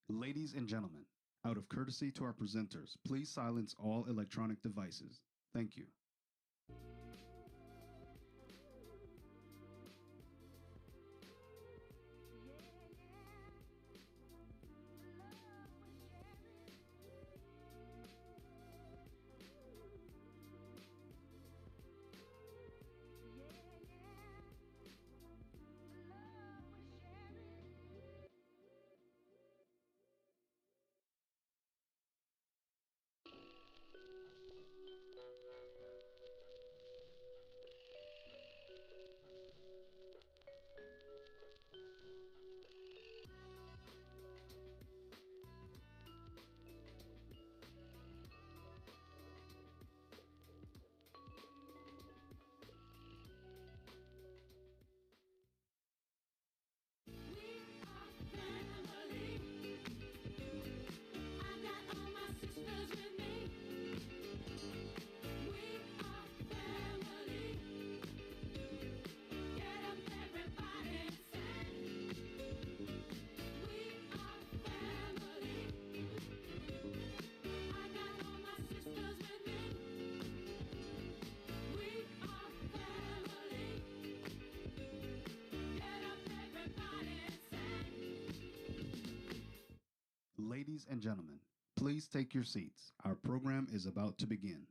Ladies and gentlemen, out of courtesy to our presenters, please silence all electronic devices. Thank you. Ladies and gentlemen, please take your seats. Our program is about to begin.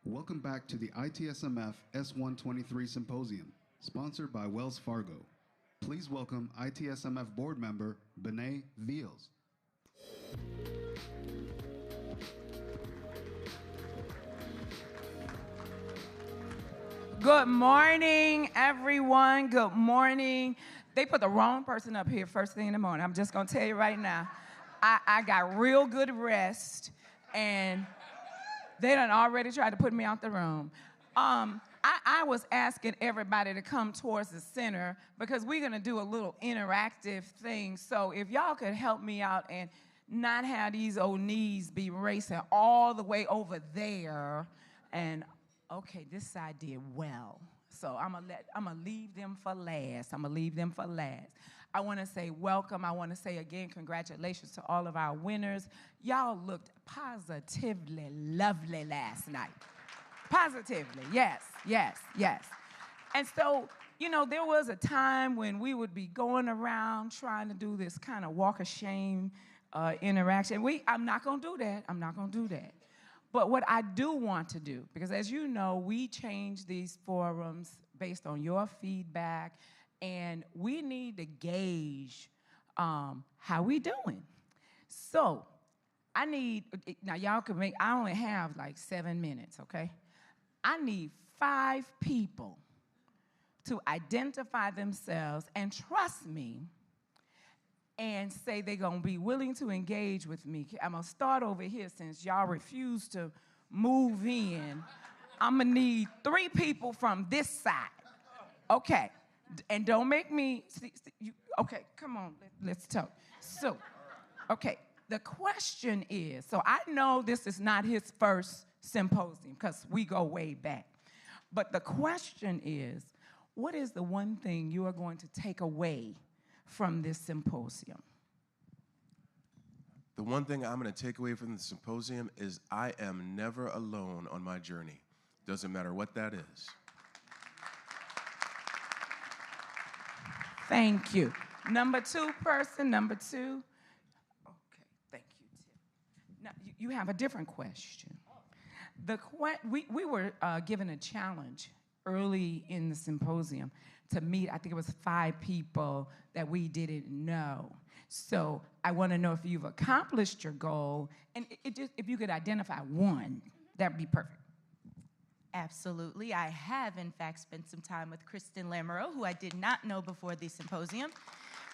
Welcome back to the ITSMF S1-23 Symposium, sponsored by Wells Fargo. Please welcome ITSMF board member Benet Viels. Good morning, everyone. Good morning. They put the wrong person up here first thing in the morning. I'm just going to tell you right now. I got real good rest, and they done already tried to put me out the room. I was asking everybody to come towards the center because we're going to do a little interactive thing. So if y'all could help me out and not have these old knees be racing all the way over there. And, okay, this side did well. So I'm gonna leave them for last. I want to say welcome. I want to say again, congratulations to all of our winners. Y'all looked positively lovely last night. Positively, yes. And so, there was a time when we would be going around trying to do this kind of walk of shame interaction. I'm not gonna do that. But what I do want to do, because as you know, we change these forums based on your feedback, and we need to gauge how we doing. So now y'all can I only have like 7 minutes, okay? I need 5 people to identify themselves and trust me and say they're going to be willing to engage with me. I'm going to start over here since y'all refuse to move in. I'm going to need 3 people from this side. Okay, And don't make me, okay, come on, let's talk. So, okay, the question is, so I know this is not his first symposium because we go way back. But the question is, what is the one thing you are going to take away from this symposium? The one thing I'm going to take away from the symposium is I am never alone on my journey. Doesn't matter what that is. Thank you. Number two person, number two. Okay, thank you, Tim. Now, you have a different question. We were given a challenge early in the symposium to meet, I think it was 5 people that we didn't know. So I want to know if you've accomplished your goal, and if you could identify one, that would be perfect. Absolutely. I have, in fact, spent some time with Kristen Lamoureux, who I did not know before the symposium,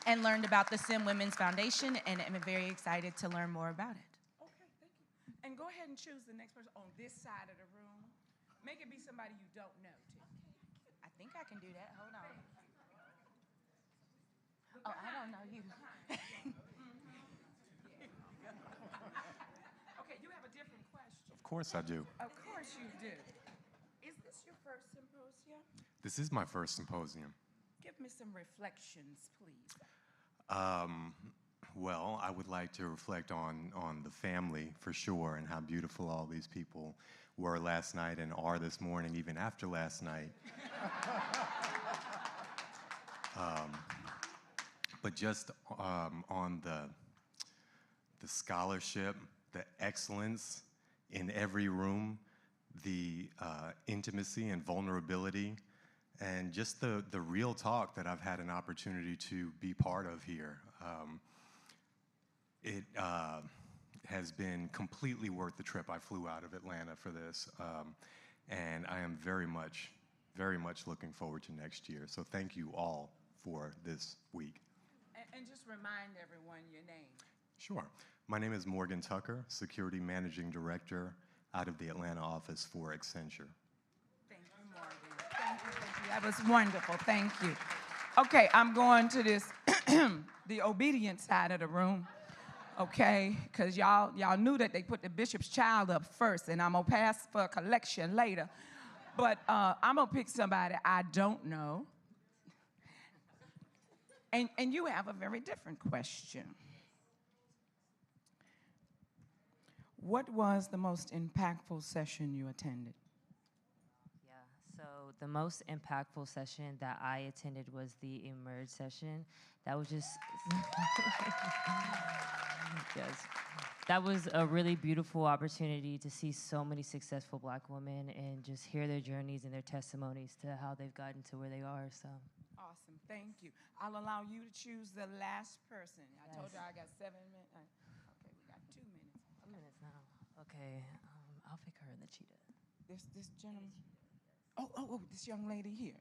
and learned about the SIM Women's Foundation, and I'm very excited to learn more about it. Okay, thank you. And go ahead and choose the next person on this side of the room. Make it be somebody you don't know, too. I think I can do that. Hold on. Oh, I don't know you. Okay, you have a different question. Of course I do. Of course you do. Is this your first symposium? This is my first symposium. Give me some reflections, please. Well, I would like to reflect on the family for sure and how beautiful all these people were last night and are this morning, even after last night. But just on the scholarship, the excellence in every room, the intimacy and vulnerability, and just the real talk that I've had an opportunity to be part of here. It has been completely worth the trip. I flew out of Atlanta for this, and I am very much looking forward to next year. So thank you all for this week. And just remind everyone your name. Sure. My name is Morgan Tucker, Security Managing Director out of the Atlanta office for Accenture. Thank you, Morgan. Thank you. That was wonderful. Thank you. Okay, I'm going to this, the obedient side of the room, okay? Because y'all knew that they put the bishop's child up first, and I'm going to pass for a collection later. But I'm going to pick somebody I don't know. And you have a very different question. What was the most impactful session you attended? Yeah, so the most impactful session that I attended was the Emerge session. That was just, yes, that was a really beautiful opportunity to see so many successful Black women and just hear their journeys and their testimonies to how they've gotten to where they are, so. Awesome, thank you. I'll allow you to choose the last person. I told you I got 7 minutes. Okay, we got 2 minutes. 2 minutes now. Okay, I'll pick her, the cheetah. This gentleman. Oh, this young lady here.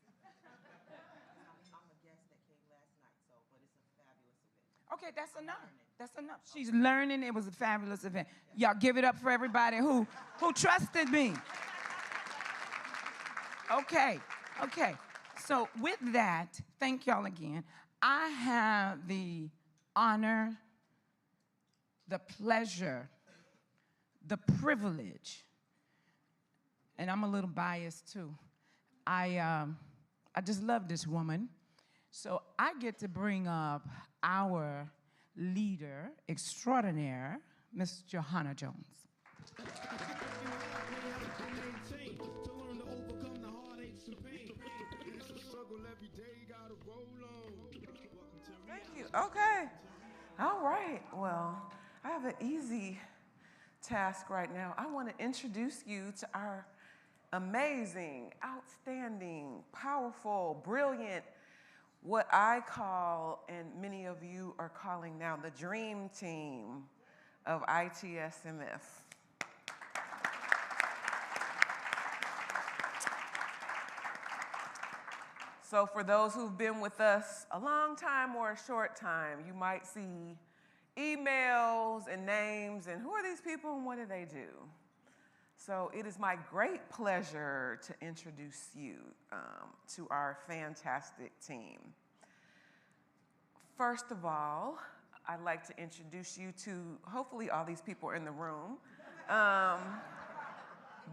I'm a guest that came last night, but it's a fabulous event. Okay, that's enough. That's enough. She's learning. It was a fabulous event. Y'all give it up for everybody who trusted me. Okay. So with that, thank y'all again. I have the honor, the pleasure, the privilege, and I'm a little biased too. I just love this woman. So I get to bring up our leader extraordinaire, Miss Johanna Jones. Thank you. Okay. All right. Well, I have an easy task right now. I want to introduce you to our amazing, outstanding, powerful, brilliant, what I call, and many of you are calling now, the dream team of ITSMF. So for those who've been with us a long time or a short time, you might see emails and names and who are these people and what do they do? So it is my great pleasure to introduce you to our fantastic team. First of all, I'd like to introduce you to, hopefully all these people are in the room,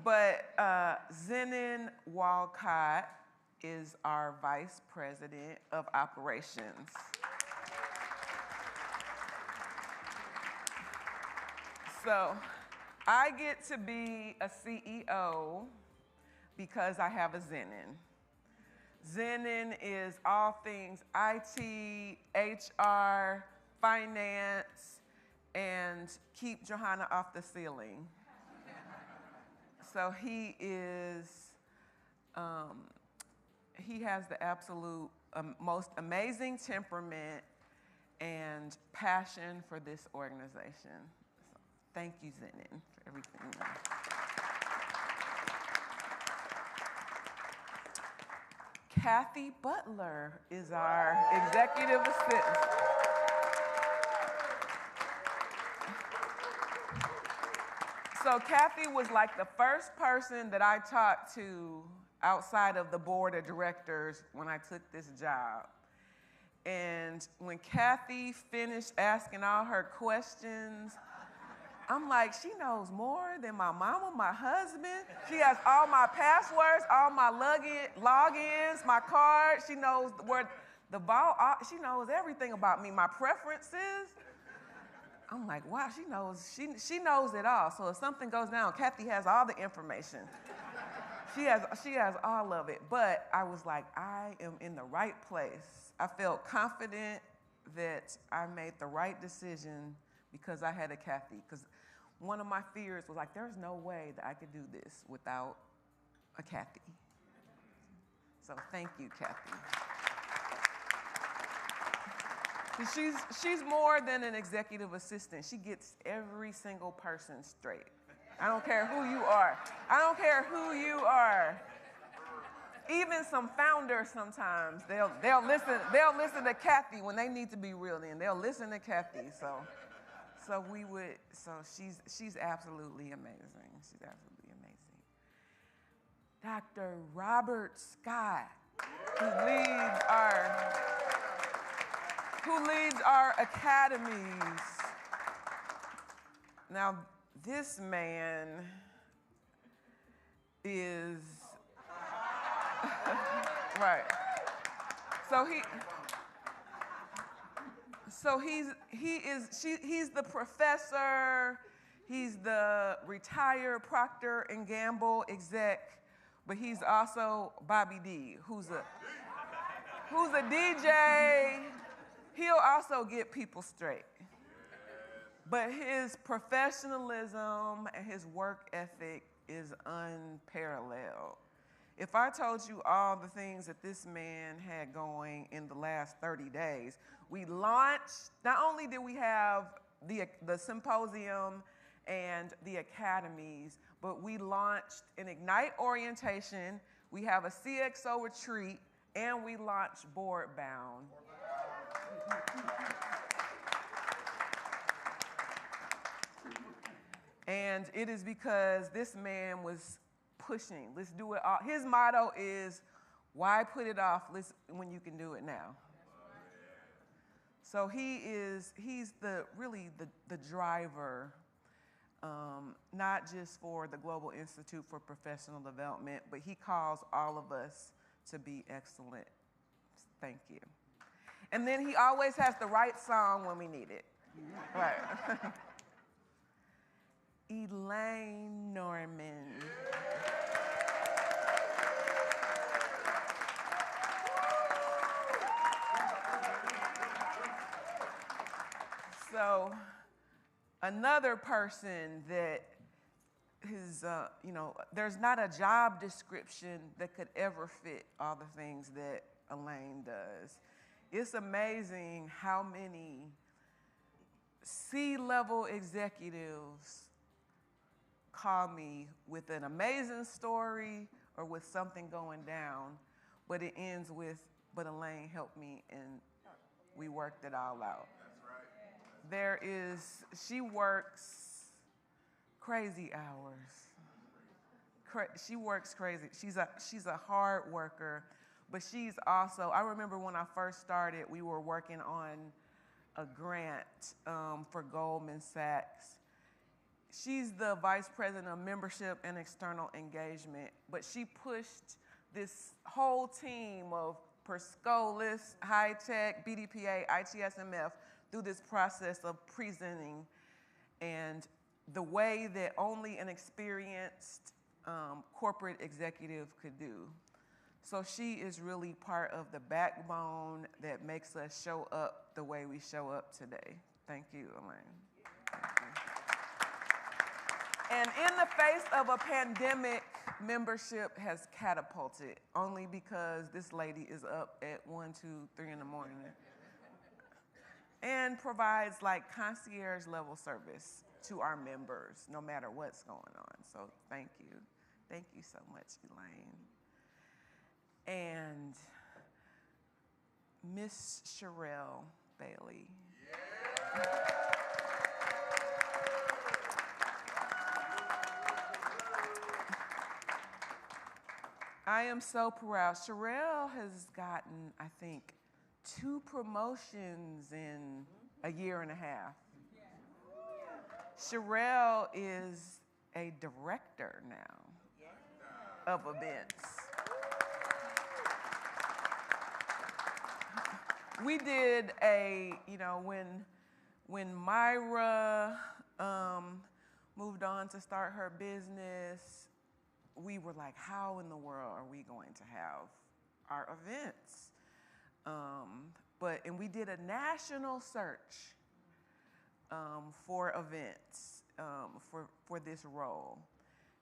but Zenon Walcott is our Vice President of Operations. So I get to be a CEO because I have a Zenon. Zenon is all things IT, HR, finance, and keep Johanna off the ceiling. So he has the absolute most amazing temperament and passion for this organization. So thank you, Zenon, for everything. Kathy Butler is our executive assistant. So Kathy was like the first person that I talked to outside of the board of directors when I took this job. And when Kathy finished asking all her questions, I'm like, she knows more than my mama, my husband. She has all my passwords, all my logins, my cards. She knows where the ball, she knows everything about me, my preferences. I'm like, wow, she knows it all. So if something goes down, Kathy has all the information. She has all of it. But I was like, I am in the right place. I felt confident that I made the right decision because I had a Kathy. Because one of my fears was like, there's no way that I could do this without a Kathy. So thank you, Kathy. She's more than an executive assistant. She gets every single person straight. I don't care who you are. I don't care who you are. Even some founders sometimes, they'll listen to Kathy when they need to be reeled in. They'll listen to Kathy. So she's absolutely amazing. She's absolutely amazing. Dr. Robert Scott, who leads our academies. Now, this man is right. He's the professor. He's the retired Procter and Gamble exec, but he's also Bobby D, who's a DJ. He'll also get people straight. But his professionalism and his work ethic is unparalleled. If I told you all the things that this man had going in the last 30 days, we launched, not only did we have the symposium and the academies, but we launched an Ignite orientation, we have a CXO retreat, and we launched Board Bound. And it is because this man was pushing. Let's do it all. His motto is, why put it off when you can do it now? So he's really the driver, not just for the Global Institute for Professional Development, but he calls all of us to be excellent. Thank you. And then he always has the right song when we need it. Right. Elaine Norman. So another person that is, there's not a job description that could ever fit all the things that Elaine does. It's amazing how many C-level executives call me with an amazing story or with something going down, but it ends with, but Elaine helped me and we worked it all out. That's right. She works crazy hours. she works crazy. She's a hard worker, but she's also, I remember when I first started, we were working on a grant for Goldman Sachs. She's the vice president of membership and external engagement, but she pushed this whole team of Perscolis, High Tech, BDPA, ITSMF through this process of presenting, and the way that only an experienced corporate executive could do. So she is really part of the backbone that makes us show up the way we show up today. Thank you, Elaine. Thank you. And in the face of a pandemic, membership has catapulted only because this lady is up at 1, 2, 3 in the morning and provides like concierge level service to our members no matter what's going on. So thank you. Thank you so much, Elaine. And Miss Sherelle Bailey. I am so proud. Sherelle has gotten, I think, 2 promotions in a year and a half. Sherelle is a director now of events. We did when Myra moved on to start her business, we were like, how in the world are we going to have our events? And we did a national search for events for this role.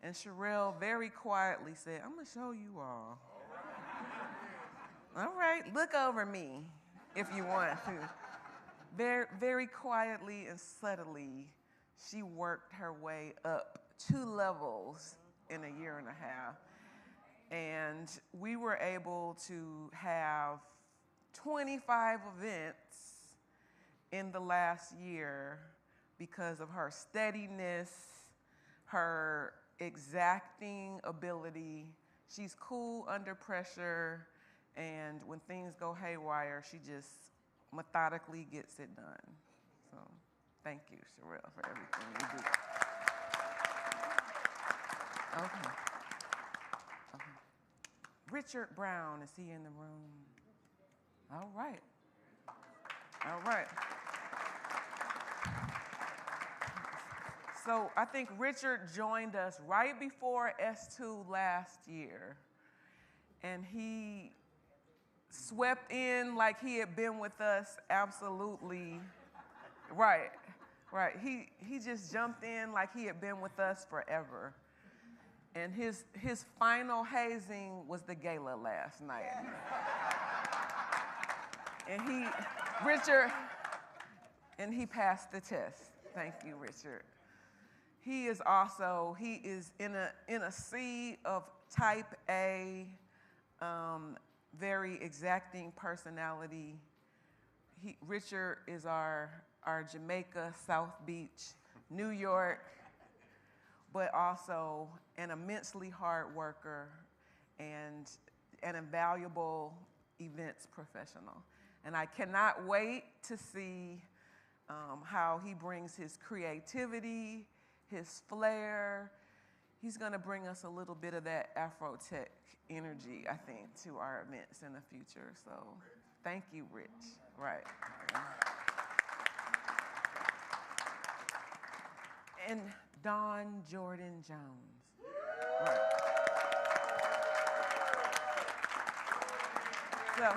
And Sherelle very quietly said, I'm gonna show you all. All right, look over me if you want to. Very, very quietly and subtly, she worked her way up 2 levels in a year and a half. And we were able to have 25 events in the last year because of her steadiness, her exacting ability. She's cool under pressure, and when things go haywire, she just methodically gets it done. So thank you, Sherelle, for everything you do. Okay. Richard Brown, is he in the room? All right. All right. So I think Richard joined us right before S2 last year, and he swept in like he had been with us absolutely. Right. He just jumped in like he had been with us forever. And his final hazing was the gala last night. And he passed the test. Thank you, Richard. He is in a sea of type A, very exacting personality. Richard is our Jamaica, South Beach, New York, but also an immensely hard worker and an invaluable events professional. And I cannot wait to see how he brings his creativity, his flair. He's gonna bring us a little bit of that Afro-tech energy, I think, to our events in the future. So thank you, Rich. Right. And Dawn Jordan Jones. Right. So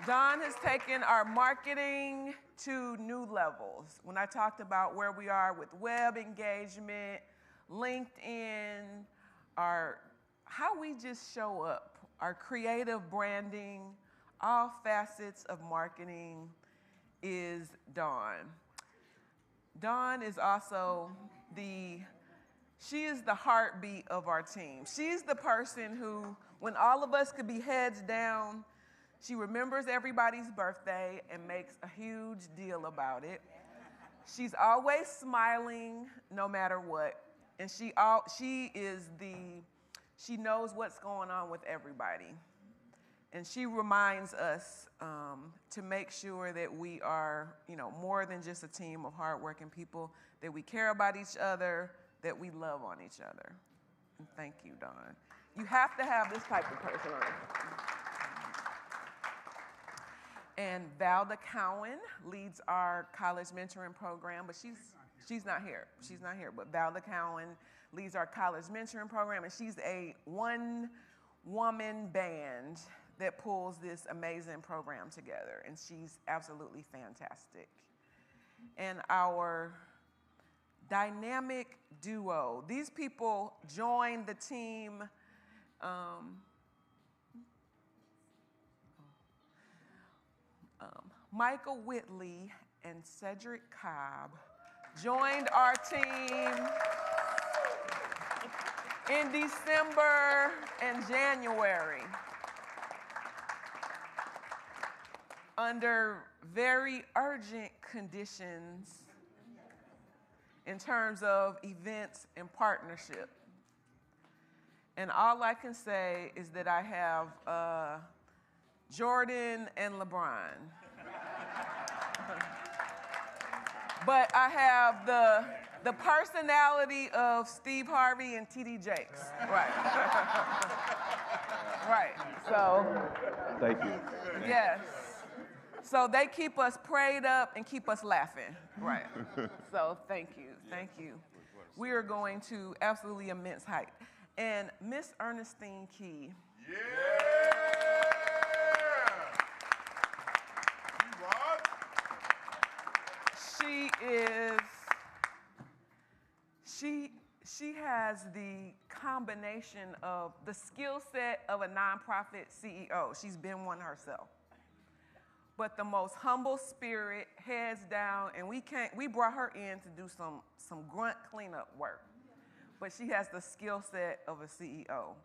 Dawn has taken our marketing to new levels. When I talked about where we are with web engagement, LinkedIn, how we just show up, our creative branding, all facets of marketing is Dawn. Dawn is also she is the heartbeat of our team. She's the person who, when all of us could be heads down, she remembers everybody's birthday and makes a huge deal about it. She's always smiling no matter what. And she knows what's going on with everybody. And she reminds us to make sure that we are, more than just a team of hardworking people, that we care about each other, that we love on each other. And thank you, Dawn. You have to have this type of person on. And Valda Cowan leads our college mentoring program, but she's not here. She's not here, but Valda Cowan leads our college mentoring program, and she's a one-woman band that pulls this amazing program together, and she's absolutely fantastic. And our dynamic duo, these people joined the team Michael Whitley and Cedric Cobb joined our team in December and January under very urgent conditions in terms of events and partnership. And all I can say is that I have Jordan and LeBron. But I have the personality of Steve Harvey and T.D. Jakes. Right. Right. So. Thank you. Yes. So they keep us prayed up and keep us laughing. Right. So thank you. Thank you. We are going to absolutely immense height. And Miss Ernestine Key. Yeah! She has the combination of the skill set of a nonprofit CEO. She's been one herself. But the most humble spirit, heads down, and we brought her in to do some grunt cleanup work. But she has the skill set of a CEO.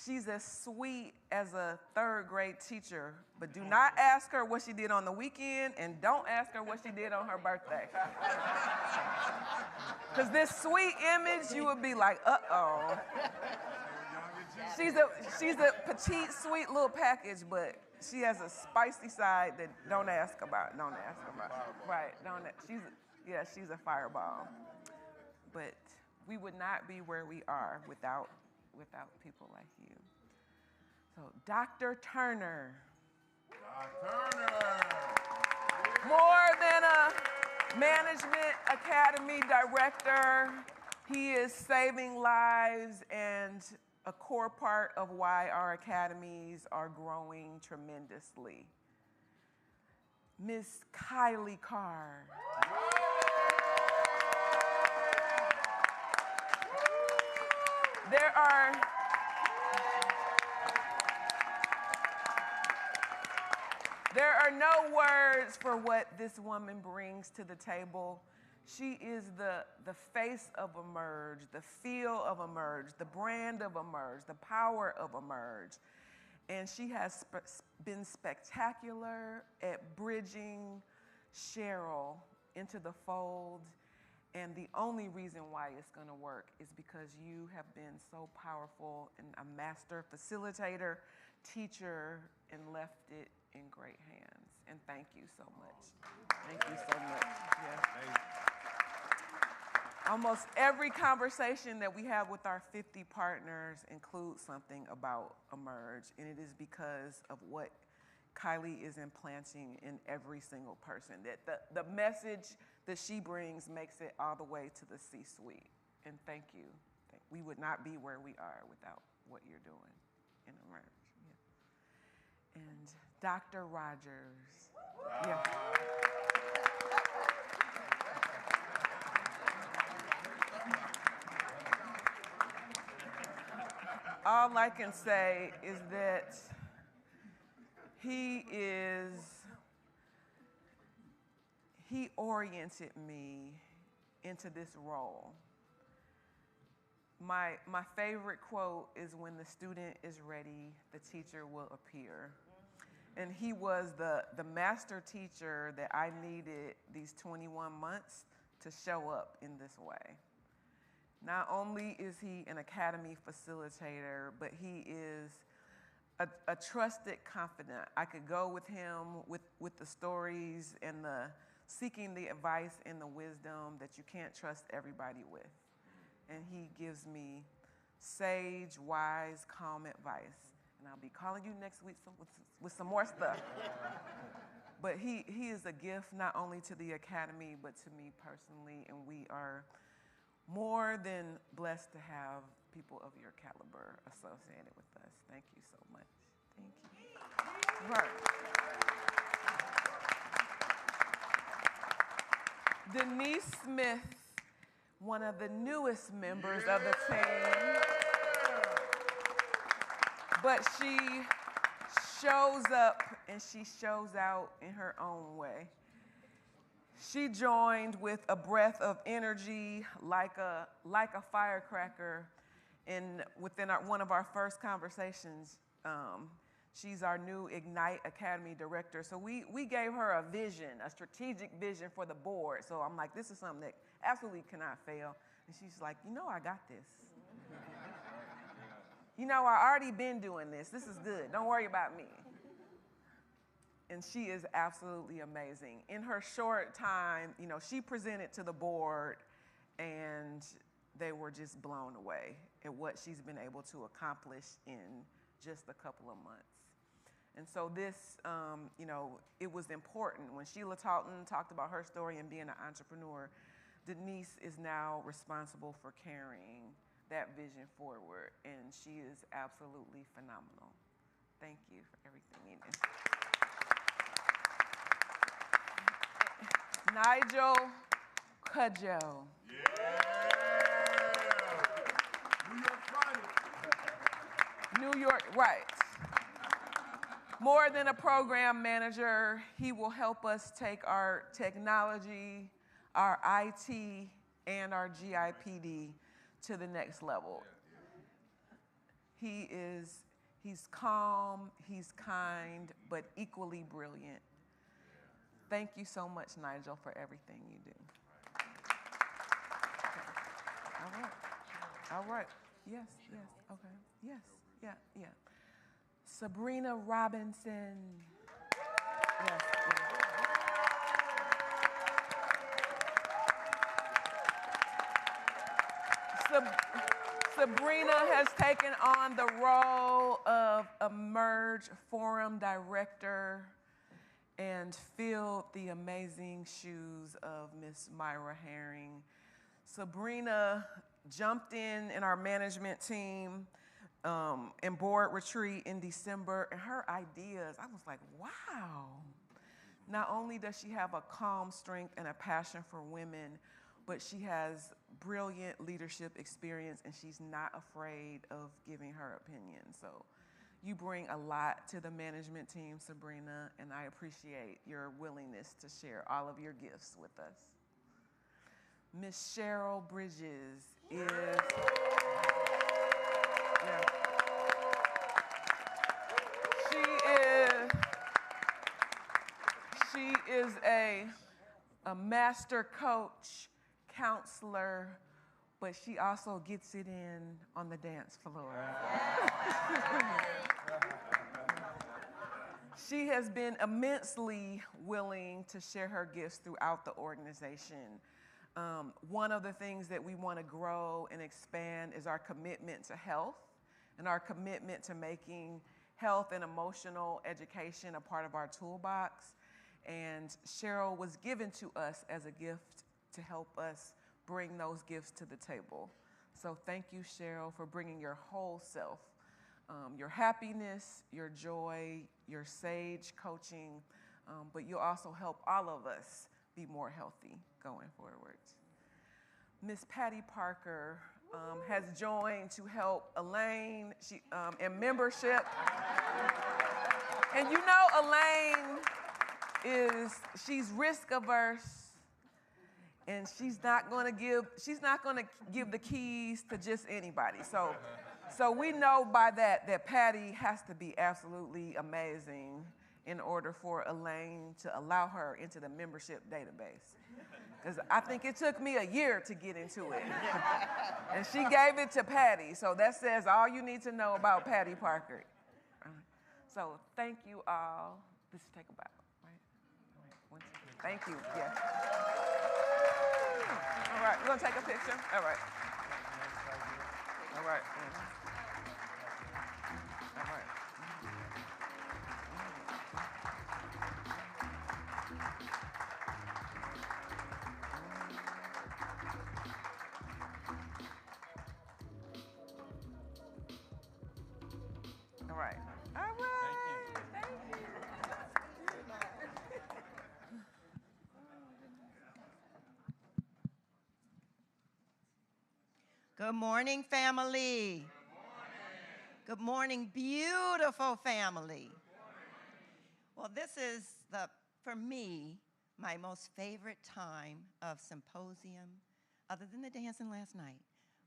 She's as sweet as a third grade teacher, but do not ask her what she did on the weekend, and don't ask her what she did on her birthday. Because this sweet image, you would be like, uh-oh. She's a petite, sweet little package, but she has a spicy side that don't ask about. Don't ask about. Right? She's a fireball. But we would not be where we are without people like you. So, Dr. Turner. More than a management academy director, he is saving lives and a core part of why our academies are growing tremendously. Miss Kylie Carr. There are no words for what this woman brings to the table. She is the face of Emerge, the feel of Emerge, the brand of Emerge, the power of Emerge. And she has been spectacular at bridging Cheryl into the fold. And the only reason why it's going to work is because you have been so powerful and a master facilitator, teacher, and left it in great hands. And thank you so much. Thank you so much. Yeah. Almost every conversation that we have with our 50 partners includes something about Emerge, and it is because of what Kylie is implanting in every single person. That the message that she brings makes it all the way to the C-suite. And thank you. We would not be where we are without what you're doing in Emerge. Yeah. And Dr. Rogers. Yeah. All I can say is that he oriented me into this role. My favorite quote is, "When the student is ready, the teacher will appear." And he was the master teacher that I needed these 21 months to show up in this way. Not only is he an academy facilitator, but he is a trusted confidant. I could go with him with the stories and the seeking the advice and the wisdom that you can't trust everybody with. And he gives me sage, wise, calm advice. And I'll be calling you next week with some more stuff. But he is a gift not only to the academy, but to me personally. And we are more than blessed to have people of your caliber associated with us. Thank you so much. Thank you. Right. Denise Smith, one of the newest members of the team. But she shows up and she shows out in her own way. She joined with a breath of energy like a firecracker within one of our first conversations. She's our new Ignite Academy director. So we gave her a vision, a strategic vision for the board. So I'm like, this is something that absolutely cannot fail. And she's like, I got this. I already been doing this. This is good. Don't worry about me. And she is absolutely amazing. In her short time, she presented to the board and they were just blown away at what she's been able to accomplish in just a couple of months. And so this, it was important. When Sheila Talton talked about her story and being an entrepreneur, Denise is now responsible for carrying that vision forward, and she is absolutely phenomenal. Thank you for everything you did. Nigel Cudjoe. New York, right. More than a program manager, he will help us take our technology, our IT, and our GIPD to the next level. He's calm, he's kind, but equally brilliant. Thank you so much, Nigel, for everything you do. All right. Yes, okay. Yes, yeah. Sabrina Robinson. Yes. Sabrina has taken on the role of Emerge Forum Director and filled the amazing shoes of Miss Myra Herring. Sabrina jumped in our management team in board retreat in December, and her ideas, I was like, wow. Not only does she have a calm strength and a passion for women, but she has brilliant leadership experience, and she's not afraid of giving her opinion. So you bring a lot to the management team, Sabrina, and I appreciate your willingness to share all of your gifts with us. Miss Cheryl Bridges she is a master coach, counselor, but she also gets it in on the dance floor. She has been immensely willing to share her gifts throughout the organization. One of the things that we want to grow and expand is our commitment to health and our commitment to making health and emotional education a part of our toolbox. And Cheryl was given to us as a gift to help us bring those gifts to the table. So thank you, Cheryl, for bringing your whole self, your happiness, your joy, your sage coaching, but you'll also help all of us be more healthy going forward. Miss Patty Parker has joined to help Elaine in membership. And Elaine she's risk averse, and she's not going to give the keys to just anybody. So we know by that Patty has to be absolutely amazing in order for Elaine to allow her into the membership database. Because I think it took me a year to get into it. And she gave it to Patty, so that says all you need to know about Patty Parker. So thank you all. This is take a bow, right? Thank you, yeah. All right, we're gonna take a picture? All right. All right. All right. All right. All right. Thank you. Good morning, family. Good morning, beautiful family. Well, this is, for me, my most favorite time of symposium, other than the dancing last night.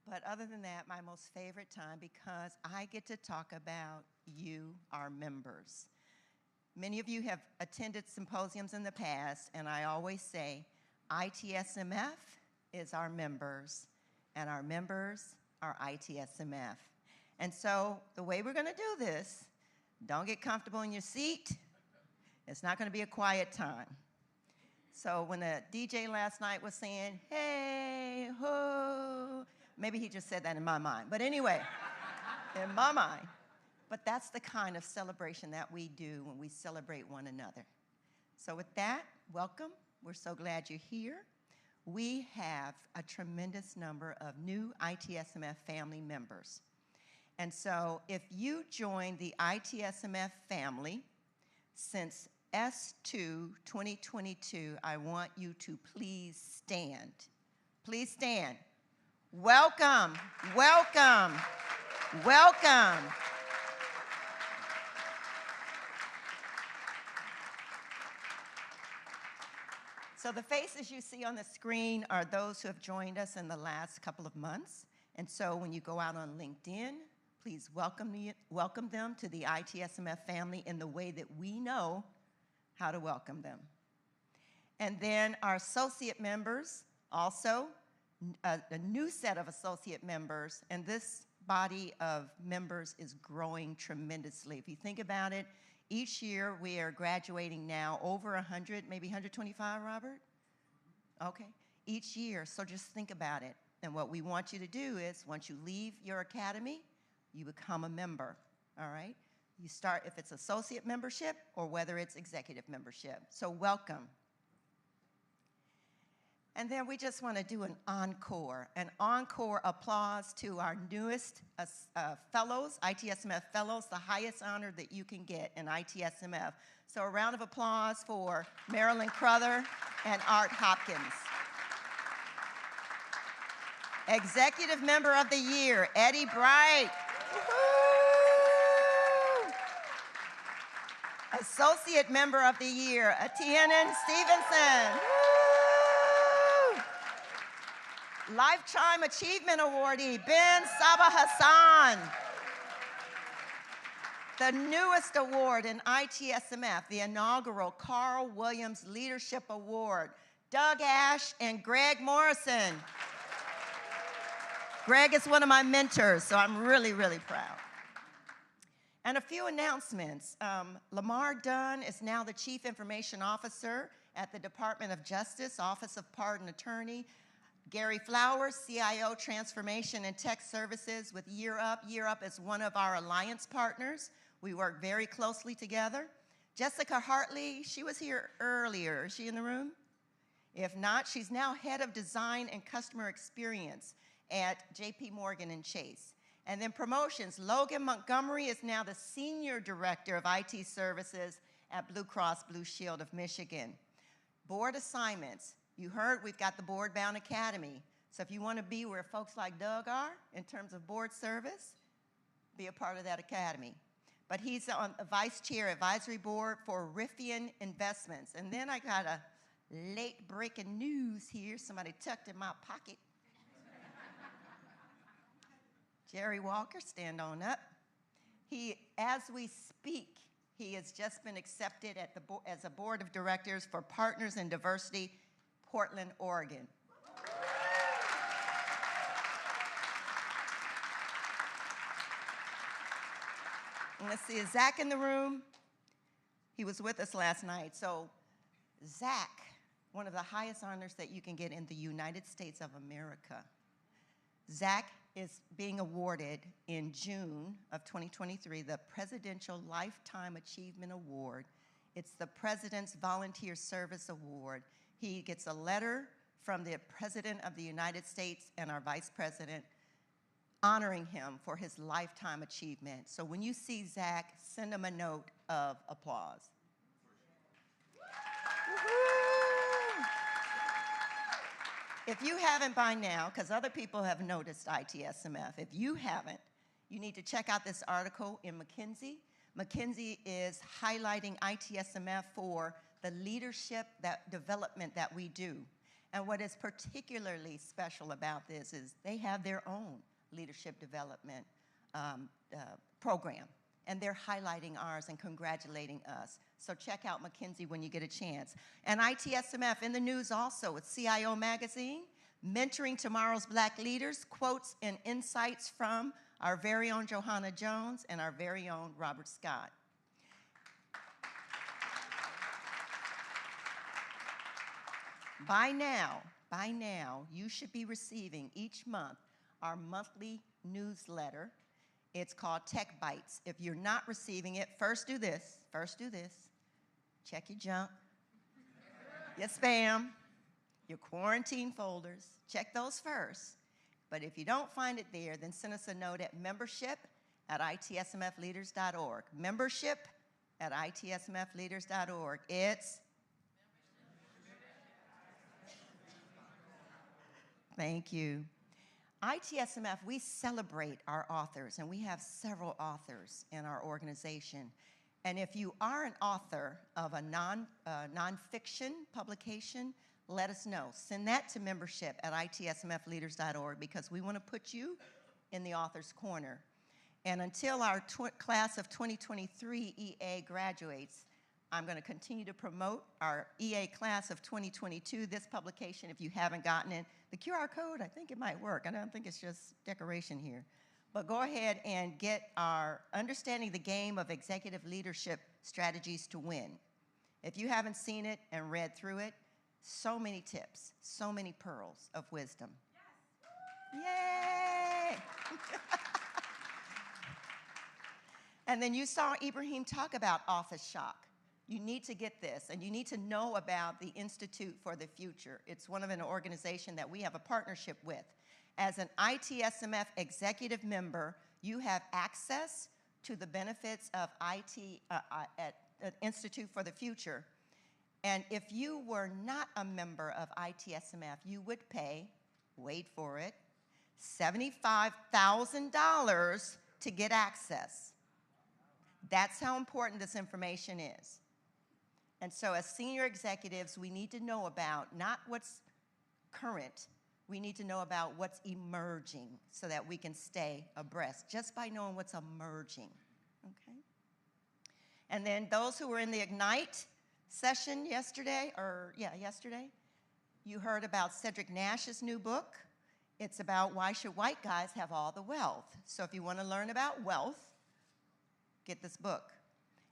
But other than that, my most favorite time because I get to talk about you, our members. Many of you have attended symposiums in the past, and I always say ITSMF is our members, and our members are ITSMF. And so the way we're going to do this, don't get comfortable in your seat. It's not going to be a quiet time. So when the DJ last night was saying, hey, ho, maybe he just said that in my mind. But anyway, in my mind. But that's the kind of celebration that we do when we celebrate one another. So with that, welcome. We're so glad you're here. We have a tremendous number of new ITSMF family members. And so if you joined the ITSMF family since S1-23, I want you to please stand. Please stand. Welcome, welcome, welcome. So the faces you see on the screen are those who have joined us in the last couple of months. And so when you go out on LinkedIn, please welcome them to the ITSMF family in the way that we know how to welcome them. And then our associate members, also a new set of associate members, and this body of members is growing tremendously. If you think about it, each year we are graduating now over 100, maybe 125, Robert? Okay, each year, so just think about it. And what we want you to do is, once you leave your academy, you become a member, all right? You start, if it's associate membership or whether it's executive membership. So welcome. And then we just want to do an encore applause to our newest fellows, ITSMF fellows, the highest honor that you can get in ITSMF. So a round of applause for Marilyn Crother and Art Hopkins. Executive Member of the Year, Eddie Bright. Woo-hoo! Associate Member of the Year, Atianan Stevenson. Lifetime Achievement Awardee, Ben Sabah Hassan. The newest award in ITSMF, the inaugural Carl Williams Leadership Award, Doug Ash and Greg Morrison. Greg is one of my mentors, so I'm really, really proud. And a few announcements. Lamar Dunn is now the Chief Information Officer at the Department of Justice, Office of Pardon Attorney. Gary Flowers, CIO Transformation and Tech Services with Year Up. Year Up is one of our alliance partners. We work very closely together. Jessica Hartley, she was here earlier. Is she in the room? If not, she's now Head of Design and Customer Experience at JP Morgan and Chase. And then promotions, Logan Montgomery is now the Senior Director of IT Services at Blue Cross Blue Shield of Michigan. Board assignments. You heard we've got the Board Bound Academy. So if you want to be where folks like Doug are in terms of board service, be a part of that academy. But he's on the Vice Chair Advisory Board for Riffian Investments. And then I got a late breaking news here. Somebody tucked in my pocket. Jerry Walker, stand on up. As we speak, He has just been accepted at as a board of directors for Partners in Diversity, Portland, Oregon. And let's see, is Zach in the room? He was with us last night. So Zach, one of the highest honors that you can get in the United States of America. Zach is being awarded in June of 2023 the Presidential Lifetime Achievement Award. It's the President's Volunteer Service Award. He gets a letter from the President of the United States and our Vice President honoring him for his lifetime achievement. So when you see Zach, send him a note of applause. If you haven't by now, because other people have noticed ITSMF, if you haven't, you need to check out this article in McKinsey. McKinsey is highlighting ITSMF for the leadership development that we do. And what is particularly special about this is they have their own leadership development program. And they're highlighting ours and congratulating us. So check out McKinsey when you get a chance. And ITSMF in the news also with CIO Magazine, Mentoring Tomorrow's Black Leaders, quotes and insights from our very own Johanna Jones and our very own Robert Scott. By now, you should be receiving each month our monthly newsletter. It's called Tech Bites. If you're not receiving it, first do this. Check your junk, your spam, your quarantine folders. Check those first. But if you don't find it there, then send us a note at membership@itsmfleaders.org. Membership@itsmfleaders.org. It's thank you. ITSMF, we celebrate our authors, and we have several authors in our organization. And if you are an author of a nonfiction publication, let us know. Send that to membership@itsmfleaders.org because we want to put you in the author's corner. And until our class of 2023 EA graduates, I'm going to continue to promote our EA class of 2022. This publication, if you haven't gotten it, the QR code, I think it might work. I don't think it's just decoration here. But go ahead and get our Understanding the Game of Executive Leadership Strategies to Win. If you haven't seen it and read through it, so many tips, so many pearls of wisdom. Yes. Yay! And then you saw Ibrahim talk about office shock. You need to get this, and you need to know about the Institute for the Future. It's one of an organization that we have a partnership with. As an ITSMF executive member, you have access to the benefits of Institute for the Future. And if you were not a member of ITSMF, you would pay, wait for it, $75,000 to get access. That's how important this information is. And so as senior executives, we need to know about not what's current, we need to know about what's emerging so that we can stay abreast just by knowing what's emerging, okay? And then those who were in the Ignite session yesterday, you heard about Cedric Nash's new book. It's about why should white guys have all the wealth. So if you want to learn about wealth, get this book.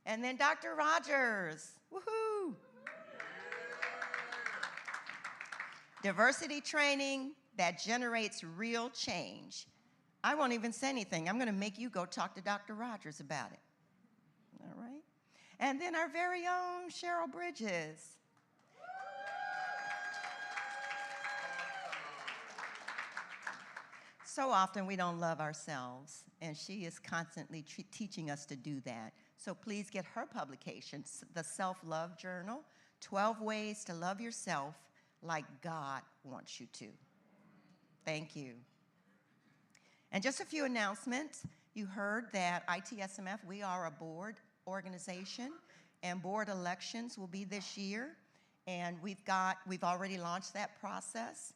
And then Dr. Rogers, woohoo! Diversity training that generates real change. I won't even say anything. I'm going to make you go talk to Dr. Rogers about it. All right? And then our very own Cheryl Bridges. So often we don't love ourselves, and she is constantly teaching us to do that. So please get her publication, the Self-Love Journal, 12 Ways to Love Yourself Like God Wants You to. Thank you. And just a few announcements. You heard that ITSMF, we are a board organization, and board elections will be this year. And we've already launched that process.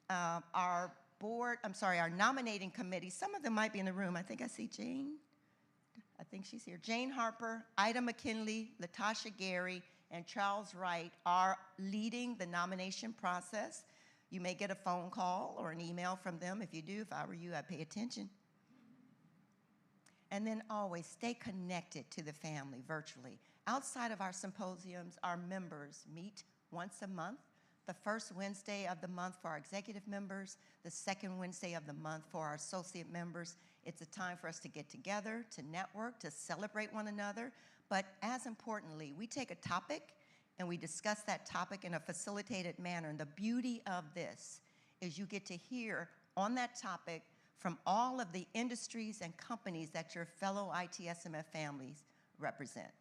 Our nominating committee, some of them might be in the room. I think I see Jane. I think she's here, Jane Harper, Ida McKinley, Latasha Gary, and Charles Wright are leading the nomination process. You may get a phone call or an email from them. If you do, if I were you, I'd pay attention. And then always stay connected to the family virtually. Outside of our symposiums, our members meet once a month. The first Wednesday of the month for our executive members, the second Wednesday of the month for our associate members. It's a time for us to get together, to network, to celebrate one another. But as importantly, we take a topic and we discuss that topic in a facilitated manner. And the beauty of this is you get to hear on that topic from all of the industries and companies that your fellow ITSMF families represent.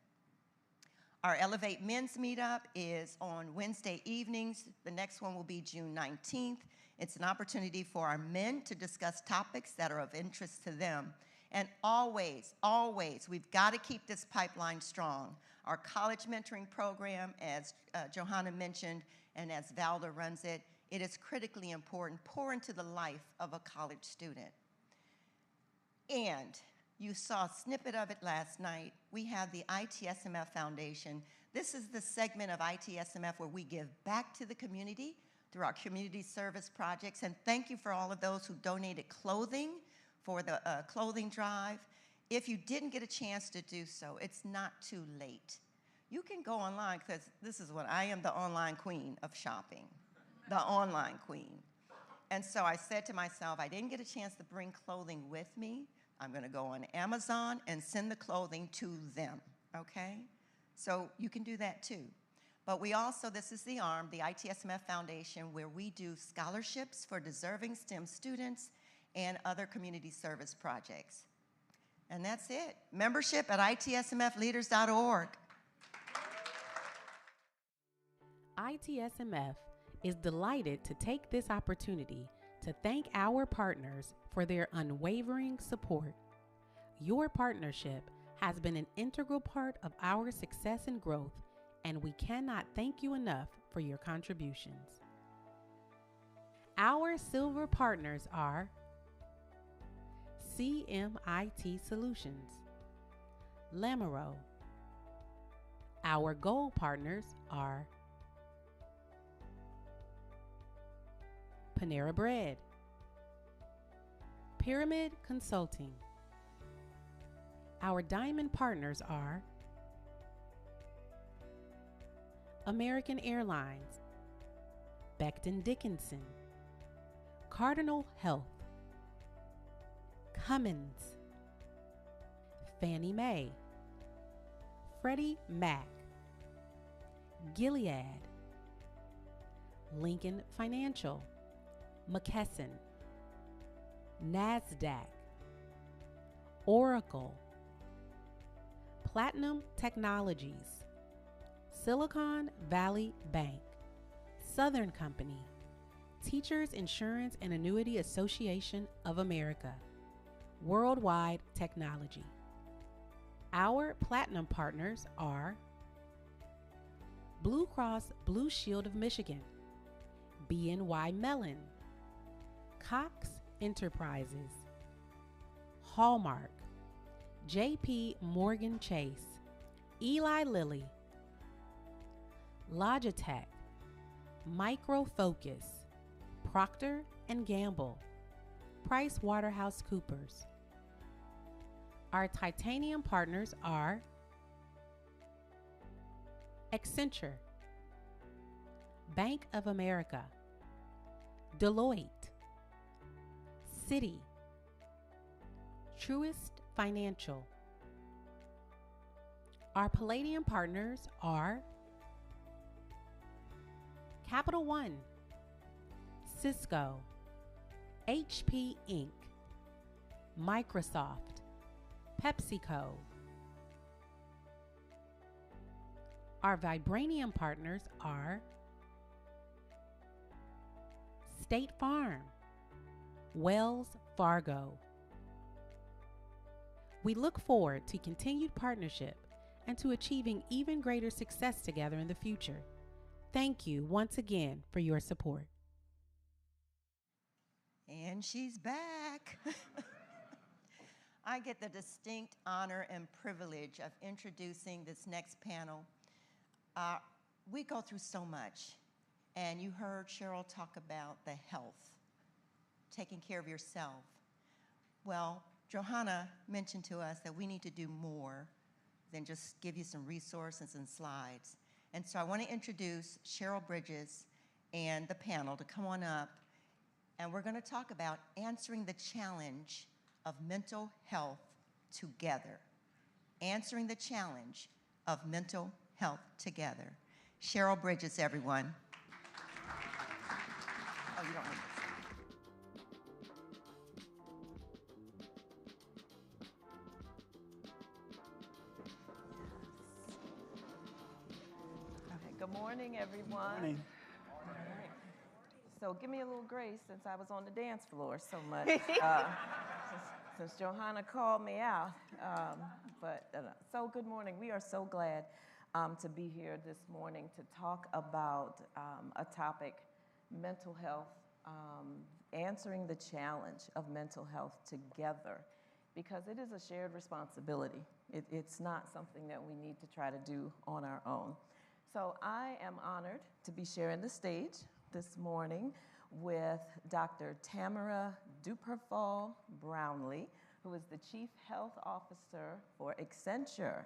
Our Elevate Men's Meetup is on Wednesday evenings. The next one will be June 19th. It's an opportunity for our men to discuss topics that are of interest to them. And always, always, we've got to keep this pipeline strong. Our college mentoring program, as Johanna mentioned, and as Valda runs it, it is critically important. Pour into the life of a college student. And you saw a snippet of it last night. We have the ITSMF Foundation. This is the segment of ITSMF where we give back to the community through our community service projects. And thank you for all of those who donated clothing for the clothing drive. If you didn't get a chance to do so, it's not too late. You can go online, because this is what I am, the online queen of shopping, the online queen. And so I said to myself, I didn't get a chance to bring clothing with me. I'm going to go on Amazon and send the clothing to them, okay? So you can do that too. But we also, this is the ARM, the ITSMF Foundation, where we do scholarships for deserving STEM students and other community service projects. And that's it. Membership at itsmfleaders.org. ITSMF is delighted to take this opportunity to thank our partners for their unwavering support. Your partnership has been an integral part of our success and growth, and we cannot thank you enough for your contributions. Our silver partners are CMIT Solutions, Lamero. Our gold partners are Panera Bread, Pyramid Consulting. Our diamond partners are American Airlines, Becton Dickinson, Cardinal Health, Cummins, Fannie Mae, Freddie Mac, Gilead, Lincoln Financial, McKesson, NASDAQ, Oracle, Platinum Technologies, Silicon Valley Bank, Southern Company, Teachers Insurance and Annuity Association of America, Worldwide Technology. Our platinum partners are Blue Cross Blue Shield of Michigan, BNY Mellon, Cox Enterprises, Hallmark, JP Morgan Chase, Eli Lilly, Logitech, Micro Focus, Procter & Gamble, Price Waterhouse Coopers. Our titanium partners are Accenture, Bank of America, Deloitte, Citi, Truist Financial. Our palladium partners are Capital One, Cisco, HP Inc., Microsoft, PepsiCo. Our vibranium partners are State Farm, Wells Fargo. We look forward to continued partnership and to achieving even greater success together in the future. Thank you once again for your support. And she's back. I get the distinct honor and privilege of introducing this next panel. We go through so much, and you heard Cheryl talk about the health, taking care of yourself. Well, Johanna mentioned to us that we need to do more than just give you some resources and slides. And so I want to introduce Cheryl Bridges and the panel to come on up, and we're going to talk about answering the challenge of mental health together. Answering the challenge of mental health together. Cheryl Bridges, everyone. Oh, you don't need this. Okay, good morning, everyone. Good morning. All right. So give me a little grace since I was on the dance floor so much. Since Johanna called me out. So good morning. We are so glad to be here this morning to talk about a topic, mental health, answering the challenge of mental health together, because it is a shared responsibility. It's not something that we need to try to do on our own. So I am honored to be sharing the stage this morning with Dr. Tamara Duperfall Brownlee, who is the Chief Health Officer for Accenture.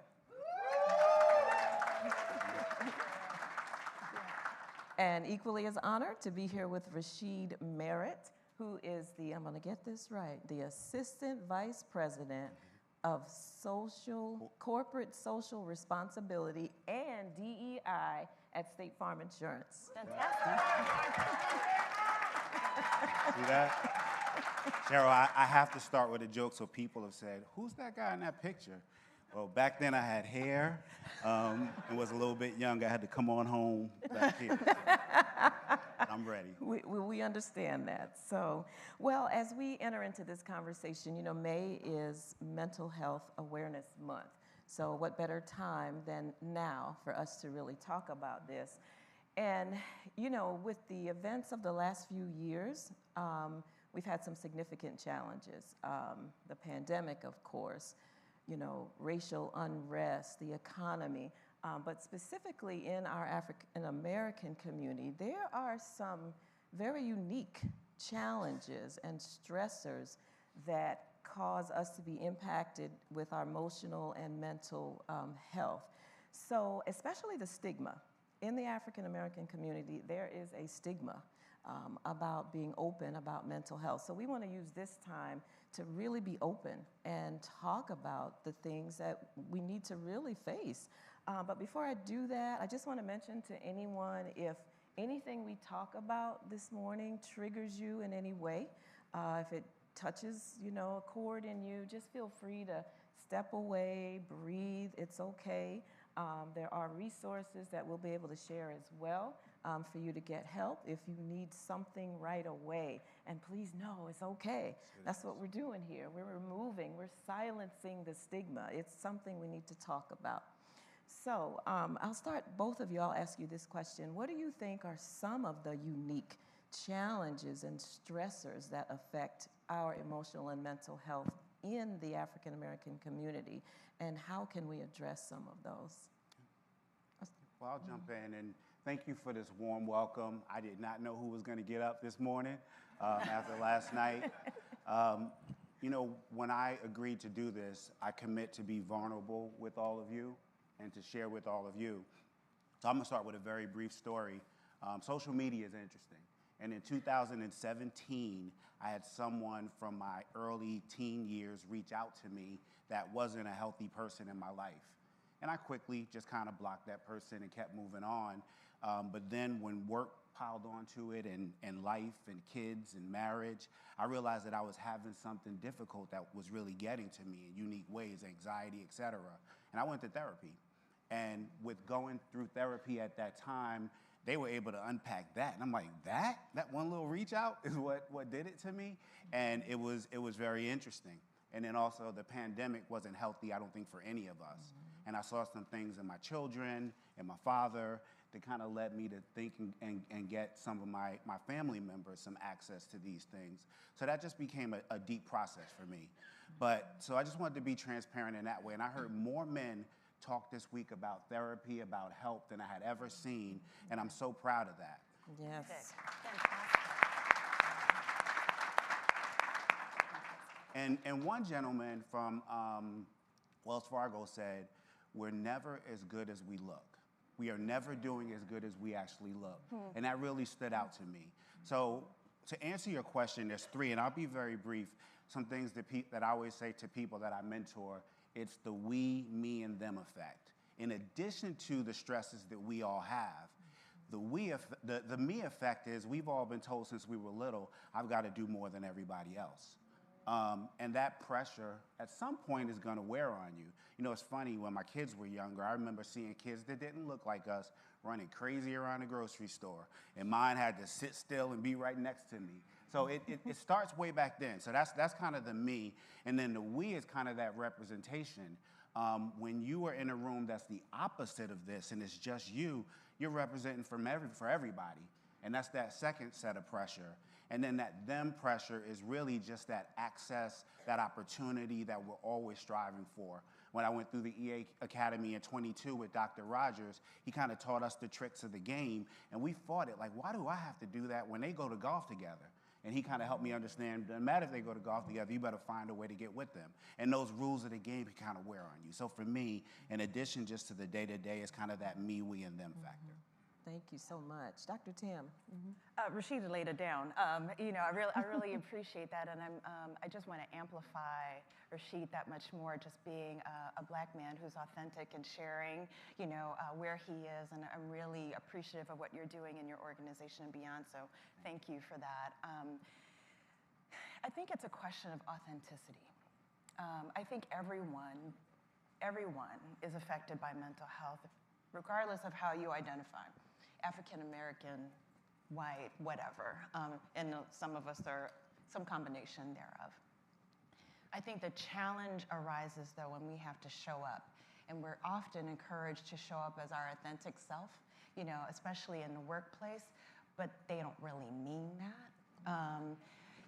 And equally as honored to be here with Rashid Merritt, who is the, I'm gonna get this right, the Assistant Vice President of Corporate Social Responsibility and DEI at State Farm Insurance. See that? Cheryl, I have to start with a joke, so people have said, who's that guy in that picture? Well, back then I had hair and was a little bit young. I had to come on home back here. I'm ready. We understand that. So, well, as we enter into this conversation, you know, May is Mental Health Awareness Month. So what better time than now for us to really talk about this? And, you know, with the events of the last few years, we've had some significant challenges. The pandemic, of course, you know, racial unrest, the economy, but specifically in our African American community, there are some very unique challenges and stressors that cause us to be impacted with our emotional and mental health. So especially the stigma. In the African American community, there is a stigma about being open about mental health. So we want to use this time to really be open and talk about the things that we need to really face. But before I do that, I just want to mention to anyone, if anything we talk about this morning triggers you in any way, if it touches, you know, a chord in you, just feel free to step away, breathe, it's okay. There are resources that we'll be able to share as well for you to get help if you need something right away. And please know it's okay. That's what we're doing here. We're removing, we're silencing the stigma. It's something we need to talk about. So I'll start, both of you, I'll ask you this question. What do you think are some of the unique challenges and stressors that affect our emotional and mental health in the African American community, and how can we address some of those? Well, I'll jump in, and thank you for this warm welcome. I did not know who was going to get up this morning after last night. You know, when I agreed to do this, I commit to be vulnerable with all of you and to share with all of you. So I'm going to start with a very brief story. Social media is interesting. And in 2017, I had someone from my early teen years reach out to me that wasn't a healthy person in my life. And I quickly just kind of blocked that person and kept moving on. But then when work piled onto it and life and kids and marriage, I realized that I was having something difficult that was really getting to me in unique ways, anxiety, et cetera. And I went to therapy. And with going through therapy at that time, they were able to unpack that. And I'm like, that one little reach out is what did it to me? And it was very interesting. And then also the pandemic wasn't healthy, I don't think, for any of us. Mm-hmm. And I saw some things in my children and my father that kind of led me to think and get some of my family members some access to these things. So that just became a deep process for me. But so I just wanted to be transparent in that way. And I heard more men talk this week about therapy, about help than I had ever seen. And I'm so proud of that. Yes. And one gentleman from Wells Fargo said, we're never as good as we look. We are never doing as good as we actually look. And that really stood out to me. So to answer your question, there's three, and I'll be very brief. Some things that I always say to people that I mentor, it's the we, me, and them effect. In addition to the stresses that we all have, the me effect is we've all been told since we were little, I've got to do more than everybody else. And that pressure at some point is going to wear on you. You know, it's funny, when my kids were younger, I remember seeing kids that didn't look like us running crazy around the grocery store. And mine had to sit still and be right next to me. So it starts way back then. So that's kind of the me. And then the we is kind of that representation. When you are in a room that's the opposite of this and it's just you, you're representing for everybody. And that's that second set of pressure. And then that them pressure is really just that access, that opportunity that we're always striving for. When I went through the EA Academy in 22 with Dr. Rogers, he kind of taught us the tricks of the game, and we fought it. Like, why do I have to do that when they go to golf together? And he kind of helped me understand, no matter if they go to golf together, you better find a way to get with them. And those rules of the game can kind of wear on you. So for me, in addition just to the day-to-day, it's kind of that me, we, and them factor. Thank you so much. Dr. Tim. Rashida laid it down. You know, I really appreciate that, and I just want to amplify Rashid that much more, just being a black man who's authentic and sharing, you know, where he is, and I'm really appreciative of what you're doing in your organization and beyond, so thank you for that. I think it's a question of authenticity. I think everyone is affected by mental health, regardless of how you identify. African American, white, whatever, and some of us are some combination thereof. I think the challenge arises though when we have to show up, and we're often encouraged to show up as our authentic self, you know, especially in the workplace, but they don't really mean that.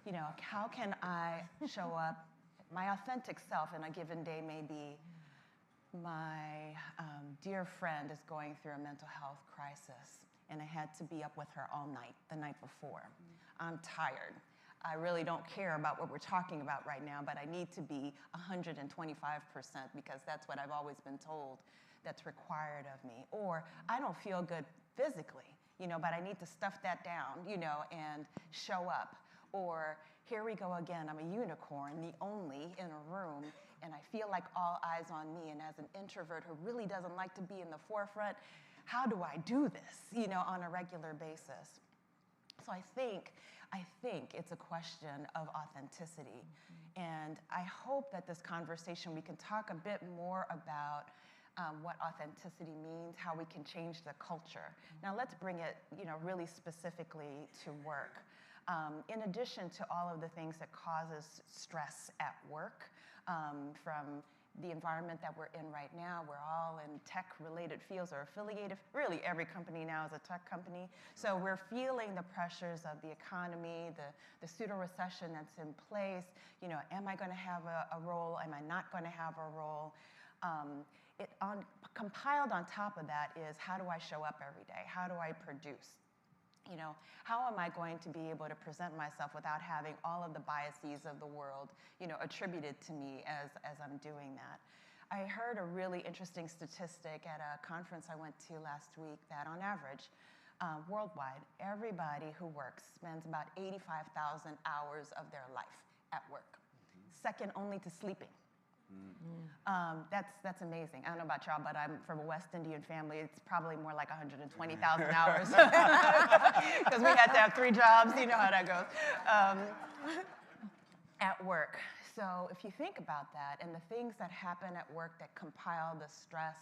You know, how can I show up, my authentic self in a given day may be, my dear friend is going through a mental health crisis, and I had to be up with her all night, the night before. I'm tired. I really don't care about what we're talking about right now, but I need to be 125% because that's what I've always been told that's required of me. Or I don't feel good physically, you know, but I need to stuff that down, you know, and show up. Or here we go again, I'm a unicorn, the only in a room, and I feel like all eyes on me. And as an introvert who really doesn't like to be in the forefront, how do I do this, you know, on a regular basis? So I think it's a question of authenticity. And I hope that this conversation, we can talk a bit more about what authenticity means, how we can change the culture. Now let's bring it, you know, really specifically to work. In addition to all of the things that causes stress at work, from the environment that we're in right now, we're all in tech-related fields or affiliated. Really, every company now is a tech company. So we're feeling the pressures of the economy, the pseudo-recession that's in place. You know, am I going to have a role? Am I not going to have a role? Compiled on top of that is, how do I show up every day? How do I produce? You know, how am I going to be able to present myself without having all of the biases of the world, you know, attributed to me as I'm doing that? I heard a really interesting statistic at a conference I went to last week that on average, worldwide, everybody who works spends about 85,000 hours of their life at work, second only to sleeping. That's amazing. I don't know about y'all, but I'm from a West Indian family. It's probably more like 120,000 hours because we had to have 3 jobs. You know how that goes. At work. So if you think about that and the things that happen at work that compile the stress,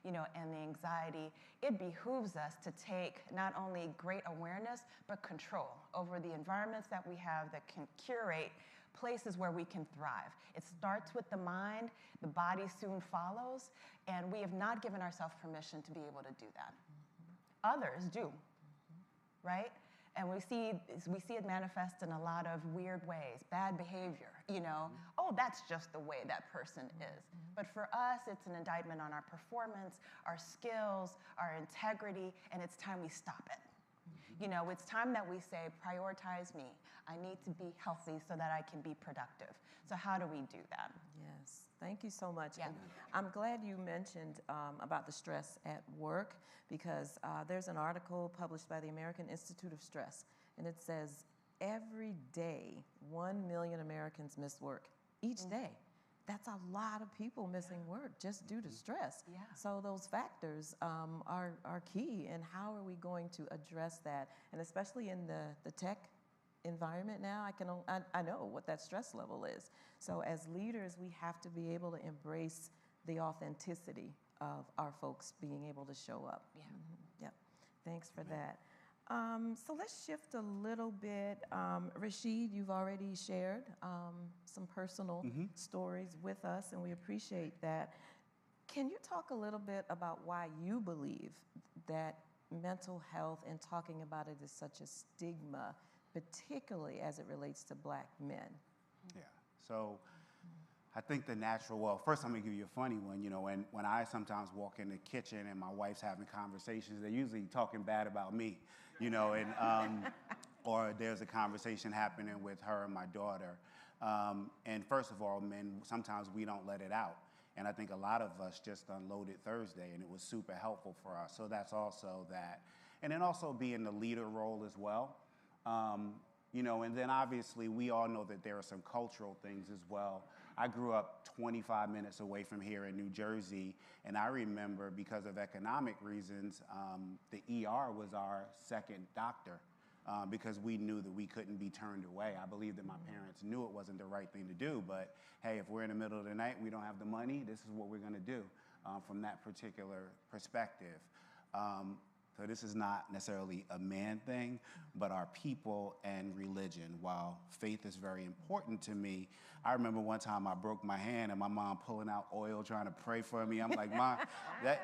you know, and the anxiety, it behooves us to take not only great awareness, but control over the environments that we have that can curate places where we can thrive. It starts with the mind, the body soon follows, and we have not given ourselves permission to be able to do that. Others do, right? And we see it manifest in a lot of weird ways, bad behavior, oh, that's just the way that person is. But for us, it's an indictment on our performance, our skills, our integrity, and it's time we stop it. It's time that we say, prioritize me. I need to be healthy so that I can be productive. So how do we do that? Yes, thank you so much. Yeah. And I'm glad you mentioned about the stress at work, because there's an article published by the American Institute of Stress, and it says every day 1 million Americans miss work each day. That's a lot of people missing work just due to stress. Yeah. So those factors are key, and how are we going to address that? And especially in the tech environment now, I know what that stress level is. So as leaders, we have to be able to embrace the authenticity of our folks being able to show up. Yeah. Yep. Thanks for that. So let's shift a little bit. Rashid, you've already shared some personal stories with us, and we appreciate that. Can you talk a little bit about why you believe that mental health and talking about it is such a stigma, particularly as it relates to Black men? Yeah. So I think first I'm gonna give you a funny one. When I sometimes walk in the kitchen and my wife's having conversations, they're usually talking bad about me, or there's a conversation happening with her and my daughter. And first of all, men, sometimes we don't let it out. And I think a lot of us just unloaded Thursday, and it was super helpful for us. So that's also that. And then also being the leader role as well. And then obviously we all know that there are some cultural things as well. I grew up 25 minutes away from here in New Jersey, and I remember, because of economic reasons, the ER was our second doctor, because we knew that we couldn't be turned away. I believe that my parents knew it wasn't the right thing to do, but hey, if we're in the middle of the night, we don't have the money, this is what we're gonna do from that particular perspective. So this is not necessarily a man thing, but our people and religion. While faith is very important to me, I remember one time I broke my hand and my mom pulling out oil trying to pray for me. I'm like, Mom, that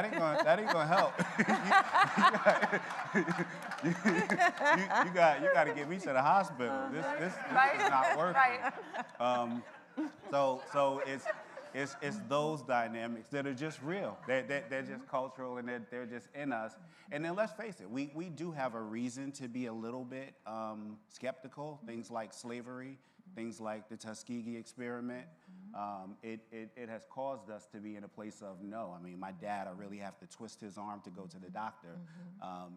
ain't gonna help. you got to get me to the hospital. This is not working. So it's those dynamics that are just real. They're just cultural, and they're just in us. And then let's face it, we do have a reason to be a little bit skeptical. Things like slavery, things like the Tuskegee experiment. It has caused us to be in a place of no. I mean, my dad, I really have to twist his arm to go to the doctor.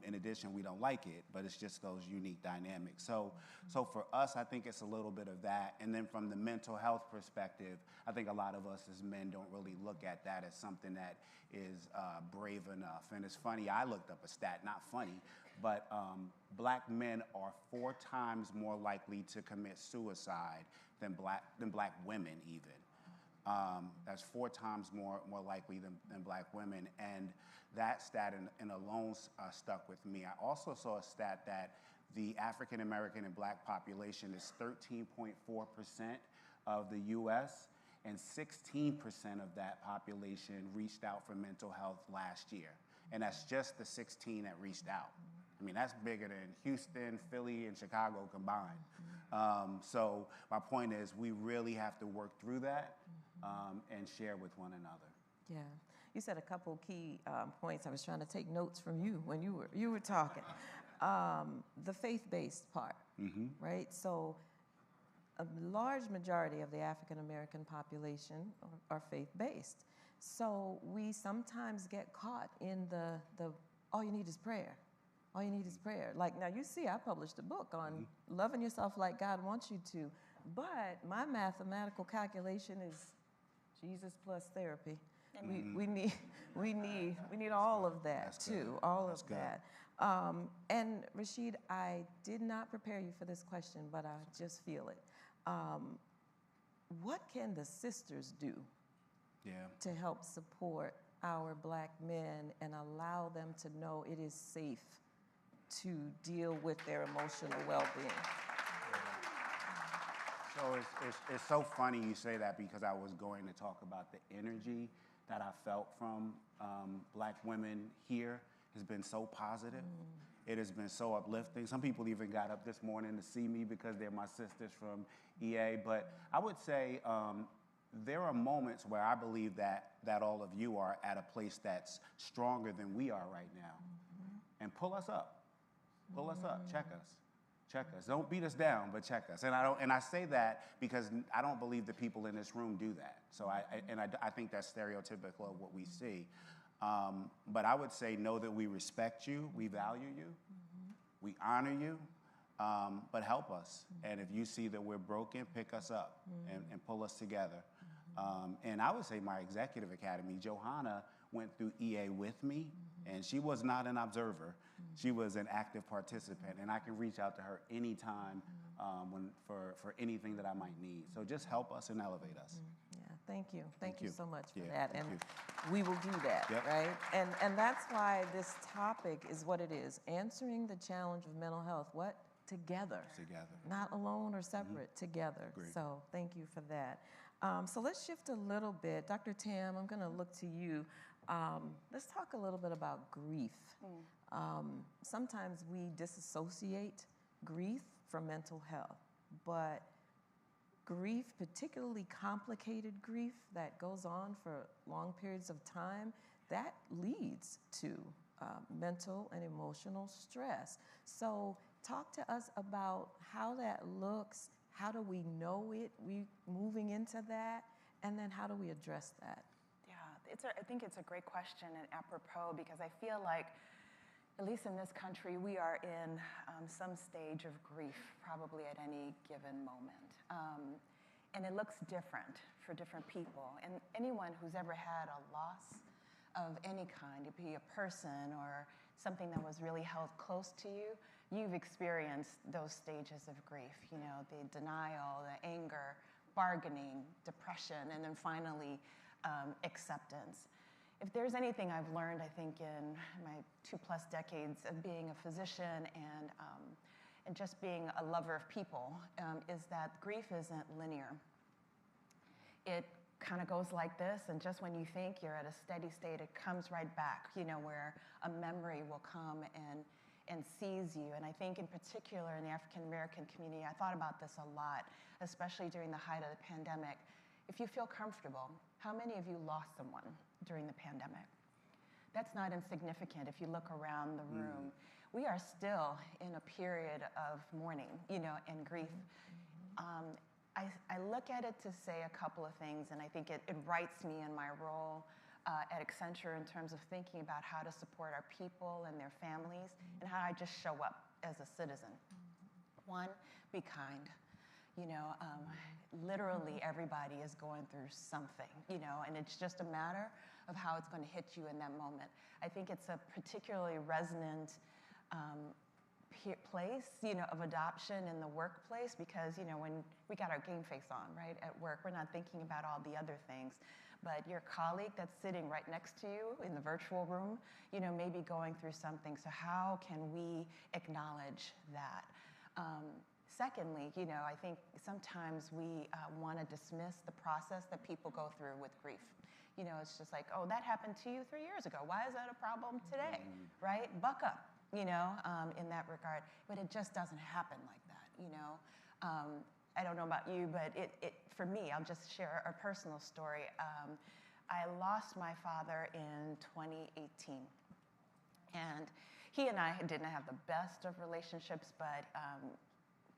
In addition, we don't like it, but it's just those unique dynamics. So for us, I think it's a little bit of that. And then from the mental health perspective, I think a lot of us as men don't really look at that as something that is brave enough. And it's funny, I looked up a stat, not funny, but Black men are 4 times more likely to commit suicide than black women even. That's 4 times more likely than Black women. And that stat in alone stuck with me. I also saw a stat that the African American and Black population is 13.4% of the US, and 16% of that population reached out for mental health last year. And that's just the 16 that reached out. I mean, that's bigger than Houston, Philly, and Chicago combined. So my point is, we really have to work through that and share with one another. Yeah, you said a couple key points. I was trying to take notes from you when you were talking. The faith-based part, right? So a large majority of the African American population are faith-based. So we sometimes get caught in the all you need is prayer. All you need is prayer. Like, now you see, I published a book on loving yourself like God wants you to, but my mathematical calculation is Jesus plus therapy. We need all of that too, all of that. And Rashid, I did not prepare you for this question, but I just feel it. What can the sisters do to help support our Black men and allow them to know it is safe to deal with their emotional well-being? So it's so funny you say that, because I was going to talk about the energy that I felt from Black women here has been so positive. It has been so uplifting. Some people even got up this morning to see me because they're my sisters from EA. But I would say there are moments where I believe that all of you are at a place that's stronger than we are right now. And pull us up. Pull us up. Check us. Check us. Don't beat us down, but check us. And I say that because I don't believe the people in this room do that. So I think that's stereotypical of what we see. But I would say, know that we respect you, we value you, we honor you, but help us. And if you see that we're broken, pick us up and pull us together. And I would say my executive academy, Johanna, went through EA with me, and she was not an observer. She was an active participant, and I can reach out to her anytime for anything that I might need. So just help us and elevate us. Yeah, thank you. Thank you so much for Yeah, that. And we will do that, right? And that's why this topic is what it is, answering the challenge of mental health. What? Together. Together. Not alone or separate, together. Agreed. So thank you for that. So let's shift a little bit. Dr. Tam, I'm going to look to you. Let's talk a little bit about grief. Sometimes we disassociate grief from mental health, but grief, particularly complicated grief that goes on for long periods of time, that leads to mental and emotional stress. So talk to us about how that looks. How do we know it? We moving into that, and then how do we address that? Yeah, I think it's a great question and apropos because I feel like, at least in this country, we are in some stage of grief, probably at any given moment. And it looks different for different people. And anyone who's ever had a loss of any kind, it be a person or something that was really held close to you, you've experienced those stages of grief, you know, the denial, the anger, bargaining, depression, and then finally acceptance. If there's anything I've learned, I think, in my 2+ decades of being a physician and just being a lover of people, is that grief isn't linear. It kind of goes like this, and just when you think you're at a steady state, it comes right back, you know, where a memory will come and seize you. And I think in particular in the African American community, I thought about this a lot, especially during the height of the pandemic. If you feel comfortable, how many of you lost someone during the pandemic? That's not insignificant if you look around the room. We are still in a period of mourning, you know, and grief. I look at it to say a couple of things, and I think it writes me in my role at Accenture in terms of thinking about how to support our people and their families and how I just show up as a citizen. One, be kind. You know, literally everybody is going through something, you know, and it's just a matter of how it's going to hit you in that moment. I think it's a particularly resonant place, you know, of adoption in the workplace because, you know, when we got our game face on, right, at work, we're not thinking about all the other things. But your colleague that's sitting right next to you in the virtual room, you know, may be going through something. So how can we acknowledge that? Secondly, you know, I think sometimes we want to dismiss the process that people go through with grief. You know, it's just like, oh, that happened to you 3 years ago. Why is that a problem today, right? Buck up, you know, in that regard. But it just doesn't happen like that, you know. I don't know about you, but for me, I'll just share a personal story. I lost my father in 2018. And he and I didn't have the best of relationships, but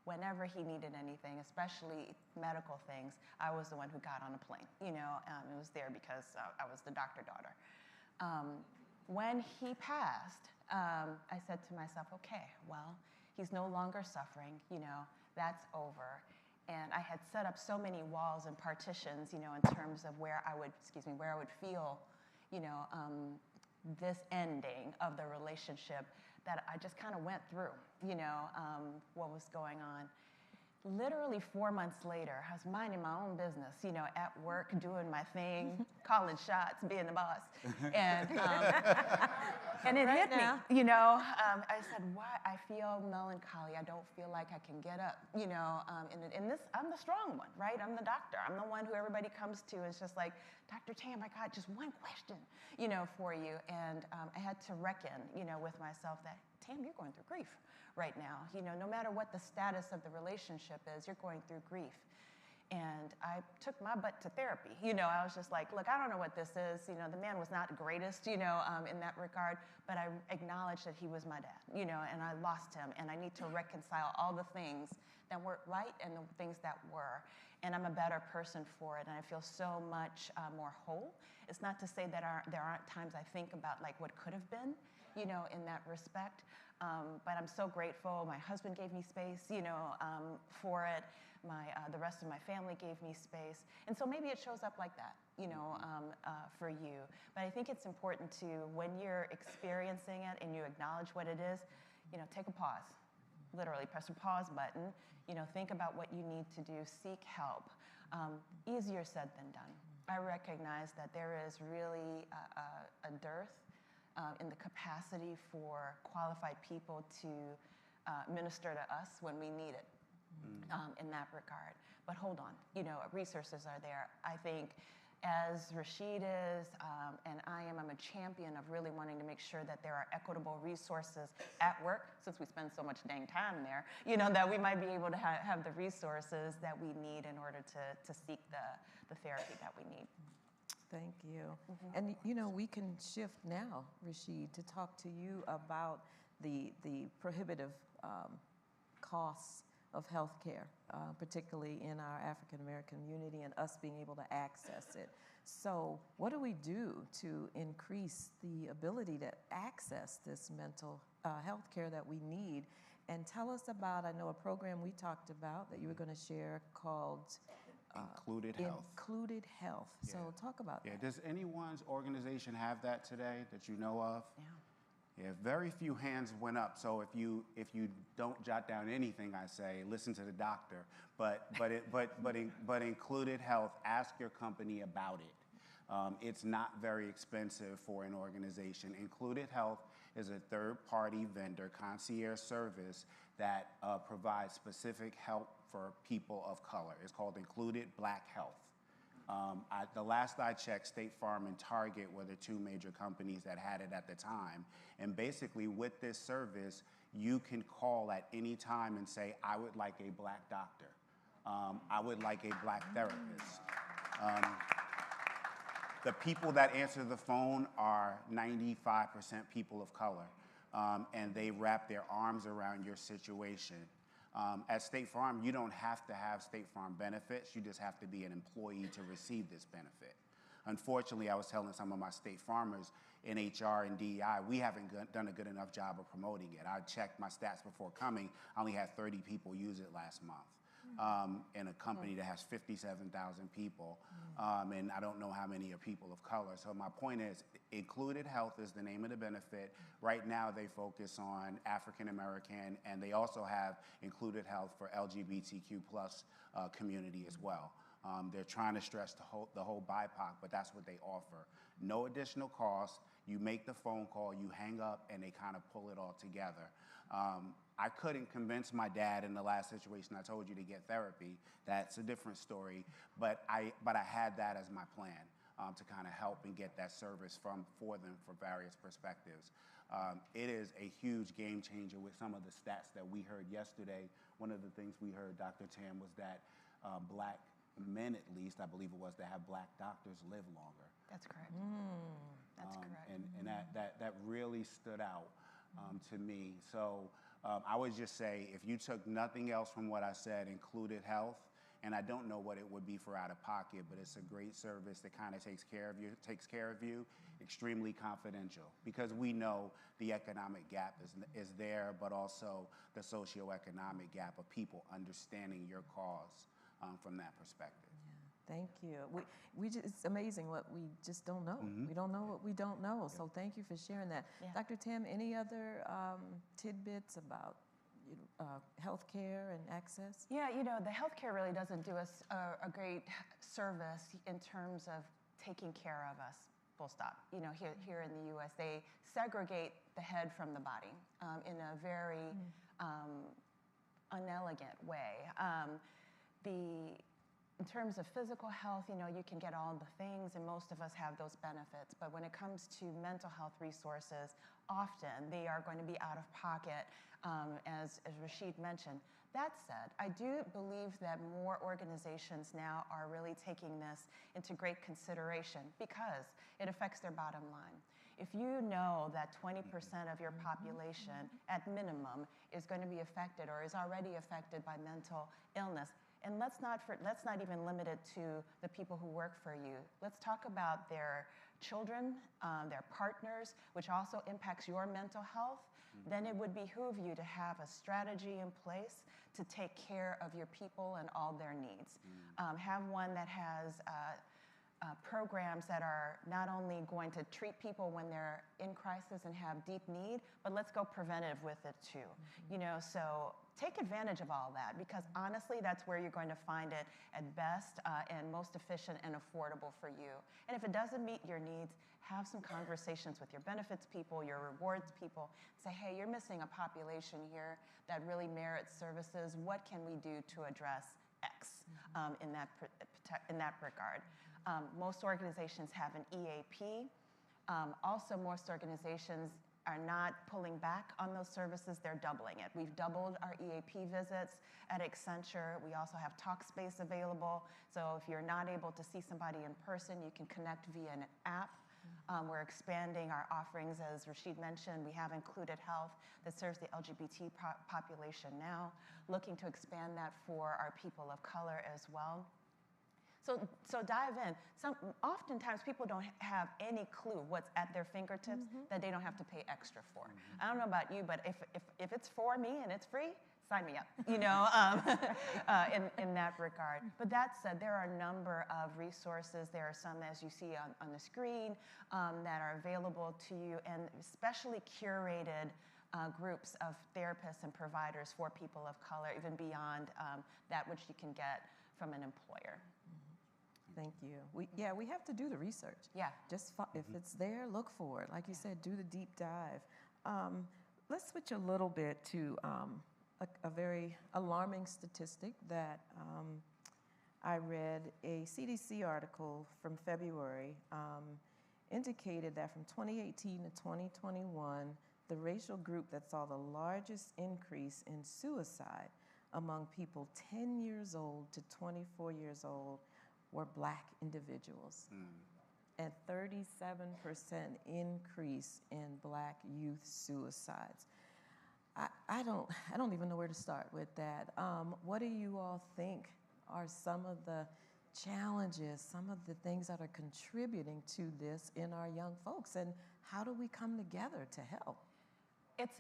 whenever he needed anything, especially medical things, I was the one who got on a plane. You know, it was there because I was the doctor daughter. When he passed, I said to myself, okay, well, he's no longer suffering, you know, that's over. And I had set up so many walls and partitions, you know, in terms of where I would feel, you know, this ending of the relationship that I just kind of went through, you know, what was going on. literally 4 months later, I was minding my own business, you know, at work, doing my thing, calling shots, being the boss. And, and it hit me, you know. I said, why? I feel melancholy. I don't feel like I can get up, you know. And this, I'm the strong one, right? I'm the doctor. I'm the one who everybody comes to. It's just like, Dr. Tam, I got just one question, you know, for you. And I had to reckon, you know, with myself that, Tam, you're going through grief right now. You know, no matter what the status of the relationship is, you're going through grief. And I took my butt to therapy. You know, I was just like, look, I don't know what this is. You know, the man was not the greatest, you know, in that regard, but I acknowledged that he was my dad, you know, and I lost him, and I need to reconcile all the things that weren't right and the things that were. And I'm a better person for it, and I feel so much more whole. It's not to say that there aren't times I think about like what could have been, you know, in that respect. But I'm so grateful. My husband gave me space, you know, for it. The rest of my family gave me space. And so maybe it shows up like that, you know, for you. But I think it's important to, when you're experiencing it and you acknowledge what it is, you know, take a pause. Literally, press the pause button. You know, think about what you need to do. Seek help. Easier said than done. I recognize that there is really a dearth in the capacity for qualified people to minister to us when we need it in that regard. But hold on, you know, resources are there. I think as Rashid is, and I'm a champion of really wanting to make sure that there are equitable resources at work, since we spend so much dang time there, you know, that we might be able to have the resources that we need in order to seek the therapy that we need. Thank you. And you know, we can shift now, Rashid, to talk to you about the prohibitive costs of healthcare, particularly in our African American community, and us being able to access it. So what do we do to increase the ability to access this mental health care that we need? And tell us about, I know, a program we talked about that you were going to share called Included Health. Included Health. Yeah. So talk about that. Does anyone's organization have that today that you know of? Yeah, very few hands went up. So if you don't jot down anything I say, listen to the doctor. But Included Health, ask your company about it. It's not very expensive for an organization. Included Health is a third-party vendor concierge service that provides specific help for people of color. It's called Included Black Health. The last I checked, State Farm and Target were the two major companies that had it at the time. And basically, with this service, you can call at any time and say, I would like a black doctor. I would like a black therapist. The people that answer the phone are 95% people of color, and they wrap their arms around your situation. At State Farm, you don't have to have State Farm benefits. You just have to be an employee to receive this benefit. Unfortunately, I was telling some of my State Farmers in HR and DEI, we haven't done a good enough job of promoting it. I checked my stats before coming. I only had 30 people use it last month in a company that has 57,000 people, and I don't know how many are people of color. So my point is, Included Health is the name of the benefit. Right now, they focus on African American, and they also have Included Health for LGBTQ plus community as well. They're trying to stress the whole BIPOC, but that's what they offer. No additional cost. You make the phone call, you hang up, and they kind of pull it all together. I couldn't convince my dad in the last situation I told you to get therapy. That's a different story, but I had that as my plan. To kind of help and get that service for them for various perspectives. It is a huge game changer with some of the stats that we heard yesterday. One of the things we heard, Dr. Tam, was that black men, at least, I believe it was, that have black doctors live longer. That's correct. That's correct. And that really stood out to me. So I would just say, if you took nothing else from what I said, Included Health, and I don't know what it would be for out of pocket, but it's a great service that kind of takes care of you, extremely confidential, because we know the economic gap is there, but also the socioeconomic gap of people understanding your cause from that perspective. Yeah, thank you. It's amazing what we just don't know. We don't know what we don't know. So thank you for sharing that. Yeah. Dr. Tam, any other tidbits about health care and access? Yeah, you know, the healthcare really doesn't do us a great service in terms of taking care of us, full stop. You know, here in the US, they segregate the head from the body in a very unelegant way. In terms of physical health, you know, you can get all the things, and most of us have those benefits. But when it comes to mental health resources, often they are going to be out of pocket, as Rashid mentioned. That said, I do believe that more organizations now are really taking this into great consideration because it affects their bottom line. If you know that 20% of your population, at minimum, is going to be affected or is already affected by mental illness, and let's not even limit it to the people who work for you. Let's talk about their children, their partners, which also impacts your mental health. Then it would behoove you to have a strategy in place to take care of your people and all their needs. Have one that has programs that are not only going to treat people when they're in crisis and have deep need, but let's go preventive with it too. You know, so take advantage of all that, because honestly, that's where you're going to find it at best and most efficient and affordable for you. And if it doesn't meet your needs, have some conversations with your benefits people, your rewards people. Say, hey, you're missing a population here that really merits services. What can we do to address X in that regard? Most organizations have an EAP. Also, most organizations are not pulling back on those services, they're doubling it. We've doubled our EAP visits at Accenture. We also have Talkspace available. So if you're not able to see somebody in person, you can connect via an app. We're expanding our offerings, as Rashid mentioned. We have included health that serves the LGBT population now, looking to expand that for our people of color as well. So dive in. Oftentimes people don't have any clue what's at their fingertips that they don't have to pay extra for. I don't know about you, but if it's for me and it's free, sign me up, you know, in that regard. But that said, there are a number of resources. There are some, as you see on the screen, that are available to you, and especially curated groups of therapists and providers for people of color, even beyond that which you can get from an employer. Thank you. We have to do the research. Yeah. Just if it's there, look for it. Like you said, do the deep dive. Let's switch a little bit to a very alarming statistic that I read. A CDC article from February indicated that from 2018 to 2021, the racial group that saw the largest increase in suicide among people 10 years old to 24 years old were Black individuals, and 37% increase in Black youth suicides. I don't even know where to start with that. What do you all think are some of the challenges, some of the things that are contributing to this in our young folks, and how do we come together to help?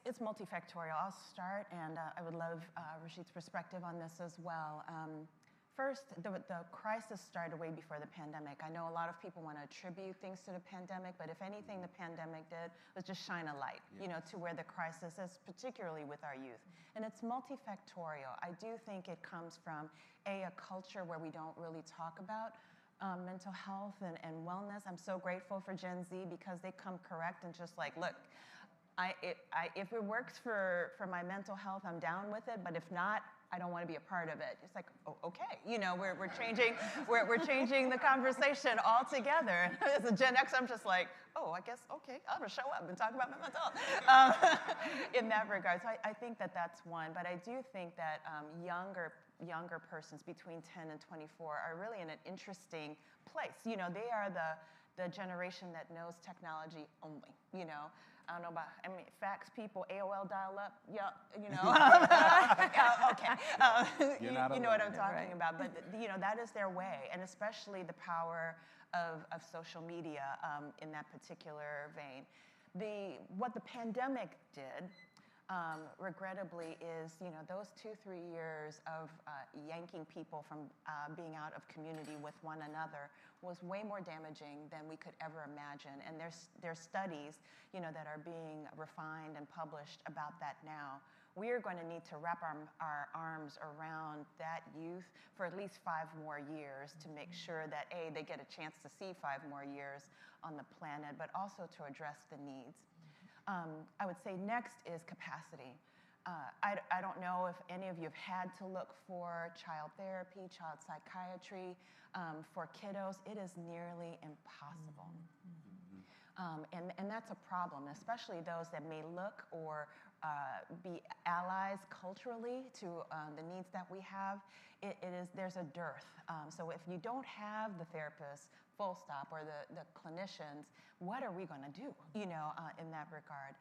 It's multifactorial. I'll start, and I would love Rashid's perspective on this as well. First, the crisis started way before the pandemic. I know a lot of people want to attribute things to the pandemic, but if anything the pandemic did was just shine a light, you know, to where the crisis is, particularly with our youth. And it's multifactorial. I do think it comes from a culture where we don't really talk about mental health and wellness. I'm so grateful for Gen Z because they come correct and just like, look, if it works for my mental health, I'm down with it, but if not, I don't want to be a part of it. It's like, oh, okay, you know, we're changing the conversation altogether. As a Gen X, I'm just like, oh, I guess, okay, I'm gonna show up and talk about my mental health in that regard. So I think that that's one, but I do think that younger persons between 10 and 24 are really in an interesting place. You know, they are the generation that knows technology only, you know. I don't know about, fax people, AOL dial-up, yeah, you know. Okay, you know what I'm talking about. But, you know, that is their way, and especially the power of social media in that particular vein. What the pandemic did regrettably, is those 2-3 years of yanking people from being out of community with one another was way more damaging than we could ever imagine. And there's studies that are being refined and published about that now. We are going to need to wrap our arms around that youth for at least 5 more years to make sure that A, they get a chance to see 5 more years on the planet, but also to address the needs. I would say next is capacity. I don't know if any of you have had to look for child therapy, child psychiatry for kiddos. It is nearly impossible. And that's a problem, especially those that may look or be allies culturally to the needs that we have. There's a dearth. So if you don't have the therapists, full stop, or the clinicians, what are we going to do, in that regard?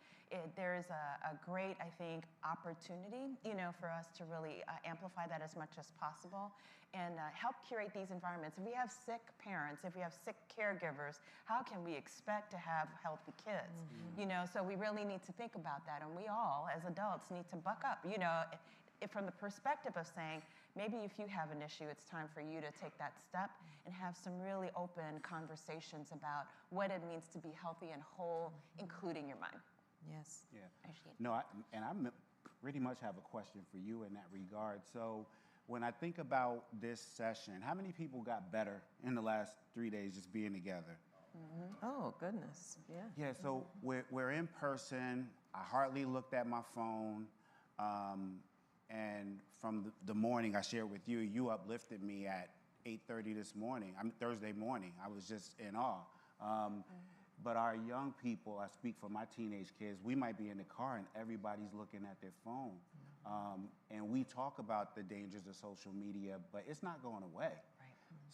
There's a great, I think, opportunity, for us to really amplify that as much as possible and help curate these environments. If we have sick parents, if we have sick caregivers, how can we expect to have healthy kids? So we really need to think about that, and we all, as adults, need to buck up, from the perspective of saying, maybe if you have an issue, it's time for you to take that step and have some really open conversations about what it means to be healthy and whole, including your mind. Yes. Yeah. Actually. No, I pretty much have a question for you in that regard. So when I think about this session, how many people got better in the last 3 days just being together? Oh, goodness. Yeah. Yeah, so we're in person. I hardly looked at my phone. And from the morning I shared with you, you uplifted me at 8:30 this morning. Thursday morning. I was just in awe. But our young people, I speak for my teenage kids, we might be in the car and everybody's looking at their phone. And we talk about the dangers of social media, but it's not going away.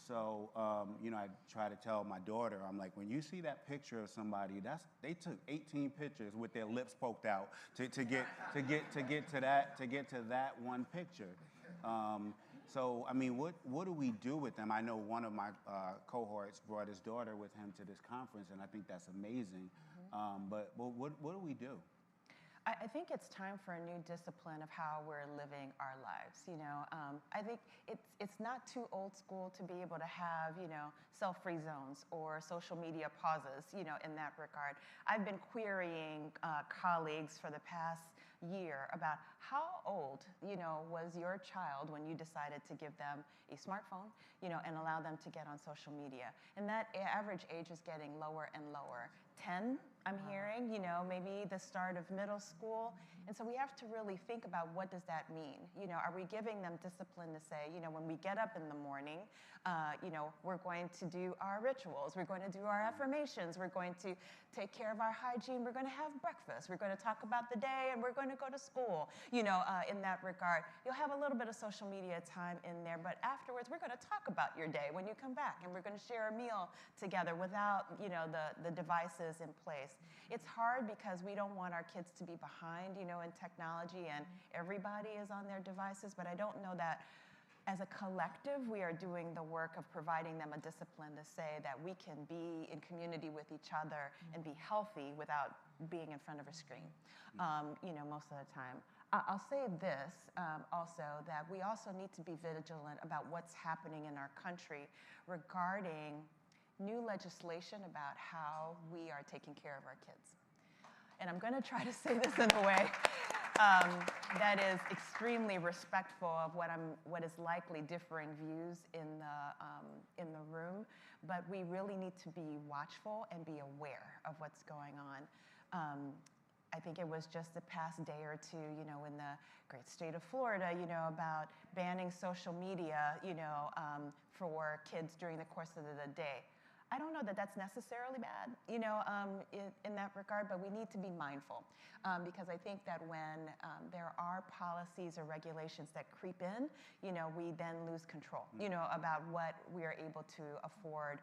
So, I try to tell my daughter, I'm like, when you see that picture of somebody, they took 18 pictures with their lips poked out to get to that one picture. So, I mean, what do we do with them? I know one of my cohorts brought his daughter with him to this conference, and I think that's amazing. But what do we do? I think it's time for a new discipline of how we're living our lives. I think it's not too old school to be able to have, self-free zones or social media pauses, in that regard. I've been querying colleagues for the past year about how old, was your child when you decided to give them a smartphone, and allow them to get on social media. And that average age is getting lower and lower. 10, I'm hearing, maybe the start of middle school. And so we have to really think about, what does that mean? Are we giving them discipline to say, when we get up in the morning, we're going to do our rituals, we're going to do our affirmations, we're going to take care of our hygiene, we're going to have breakfast, we're going to talk about the day, and we're going to go to school, in that regard. You'll have a little bit of social media time in there, but afterwards, we're going to talk about your day when you come back, and we're going to share a meal together without, the devices in place. It's hard because we don't want our kids to be behind, in technology, and everybody is on their devices, but I don't know that as a collective, we are doing the work of providing them a discipline to say that we can be in community with each other and be healthy without being in front of a screen, most of the time. I'll say this also, that we also need to be vigilant about what's happening in our country regarding new legislation about how we are taking care of our kids. And I'm going to try to say this in a way that is extremely respectful of what is likely differing views in the room, but we really need to be watchful and be aware of what's going on. I think it was just the past day or two, in the great state of Florida, about banning social media, for kids during the course of the day. I don't know that that's necessarily bad, in that regard, but we need to be mindful because I think that when there are policies or regulations that creep in, we then lose control, about what we are able to afford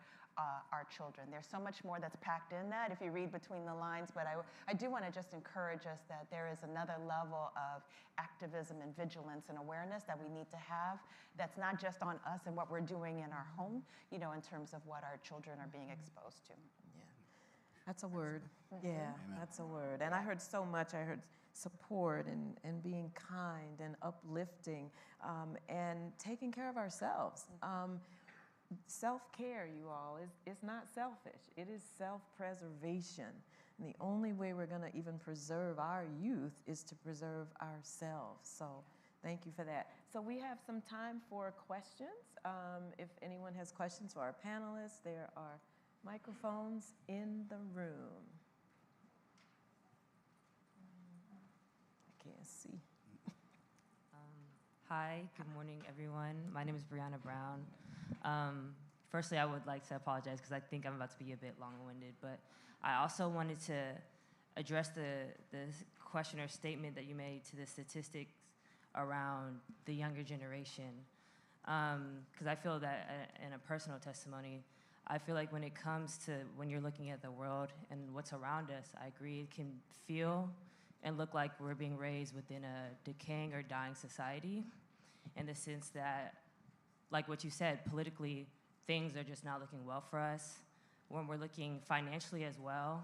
our children. There's so much more that's packed in that if you read between the lines, but I do want to just encourage us that there is another level of activism and vigilance and awareness that we need to have that's not just on us and what we're doing in our home, in terms of what our children are being exposed to. That's a word. Yeah, that's a word. And I heard so much. I heard support and being kind and uplifting and taking care of ourselves. Self-care, you all, is not selfish. It is self-preservation. And the only way we're going to even preserve our youth is to preserve ourselves. So thank you for that. So we have some time for questions. If anyone has questions for our panelists, there are microphones in the room. I can't see. Hi, good morning, everyone. My name is Brianna Brown. Firstly, I would like to apologize because I think I'm about to be a bit long-winded, but I also wanted to address the question or statement that you made to the statistics around the younger generation. Because I feel that in a personal testimony, I feel like when it comes to when you're looking at the world and what's around us, I agree it can feel and look like we're being raised within a decaying or dying society, in the sense that, like what you said, politically, things are just not looking well for us. When we're looking financially as well,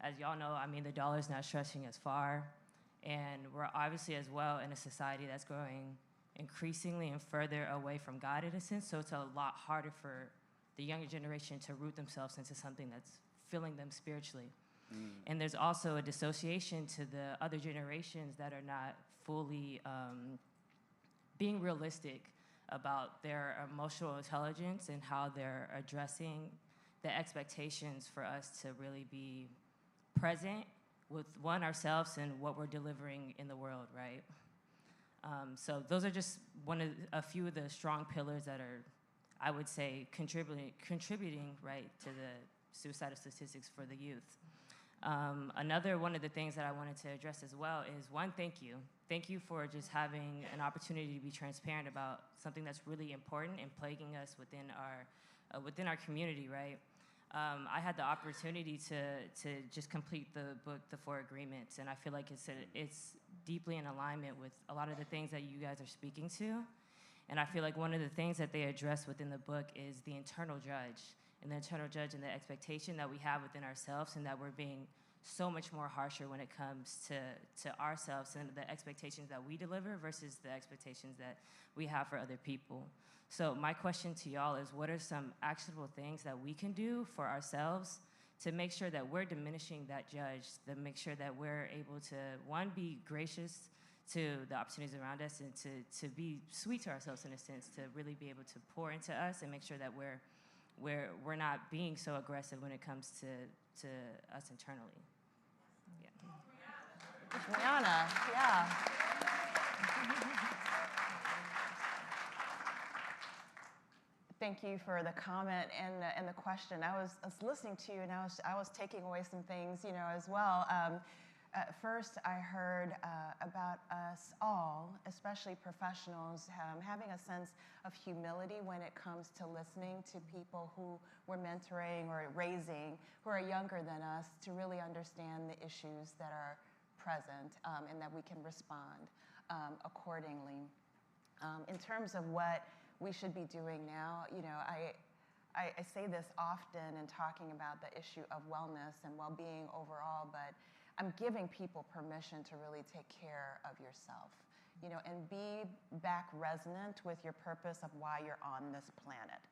as y'all know, I mean, the dollar's not stretching as far, and we're obviously as well in a society that's growing increasingly and further away from God in a sense, so it's a lot harder for the younger generation to root themselves into something that's filling them spiritually. And there's also a dissociation to the other generations that are not fully being realistic about their emotional intelligence and how they're addressing the expectations for us to really be present with ourselves and what we're delivering in the world, right? So those are just a few of the strong pillars that are, I would say, contributing right to the suicidal statistics for the youth. Another one of the things that I wanted to address as well is, one, thank you. Thank you for just having an opportunity to be transparent about something that's really important and plaguing us within our community, right? I had the opportunity to just complete the book, The Four Agreements, and I feel like it's deeply in alignment with a lot of the things that you guys are speaking to. And I feel like one of the things that they address within the book is the internal judge, and the internal judge and the expectation that we have within ourselves, and that we're being so much more harsher when it comes to ourselves and the expectations that we deliver versus the expectations that we have for other people. So my question to y'all is, what are some actionable things that we can do for ourselves to make sure that we're diminishing that judge, to make sure that we're able to, one, be gracious to the opportunities around us, and to be sweet to ourselves in a sense, to really be able to pour into us and make sure that we're not being so aggressive when it comes to us internally. Yeah. Brianna, yeah. Thank you for the comment and the question. I was listening to you, and I was taking away some things, as well. First, I heard about us all, especially professionals, having a sense of humility when it comes to listening to people who we're mentoring or raising, who are younger than us, to really understand the issues that are present, and that we can respond accordingly. In terms of what we should be doing now, I say this often in talking about the issue of wellness and well-being overall, but I'm giving people permission to really take care of yourself, and be back resonant with your purpose of why you're on this planet.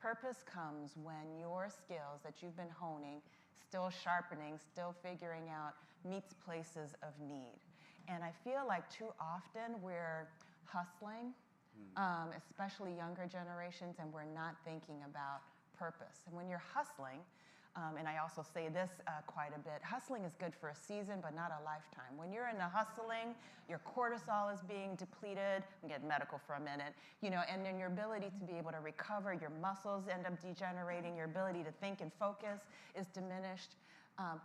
Purpose comes when your skills that you've been honing, still sharpening, still figuring out, meets places of need. And I feel like too often we're hustling, especially younger generations, and we're not thinking about purpose. And when you're hustling, and I also say this quite a bit, hustling is good for a season, but not a lifetime. When you're in the hustling, your cortisol is being depleted. I'm getting medical for a minute, and then your ability to be able to recover, your muscles end up degenerating, your ability to think and focus is diminished.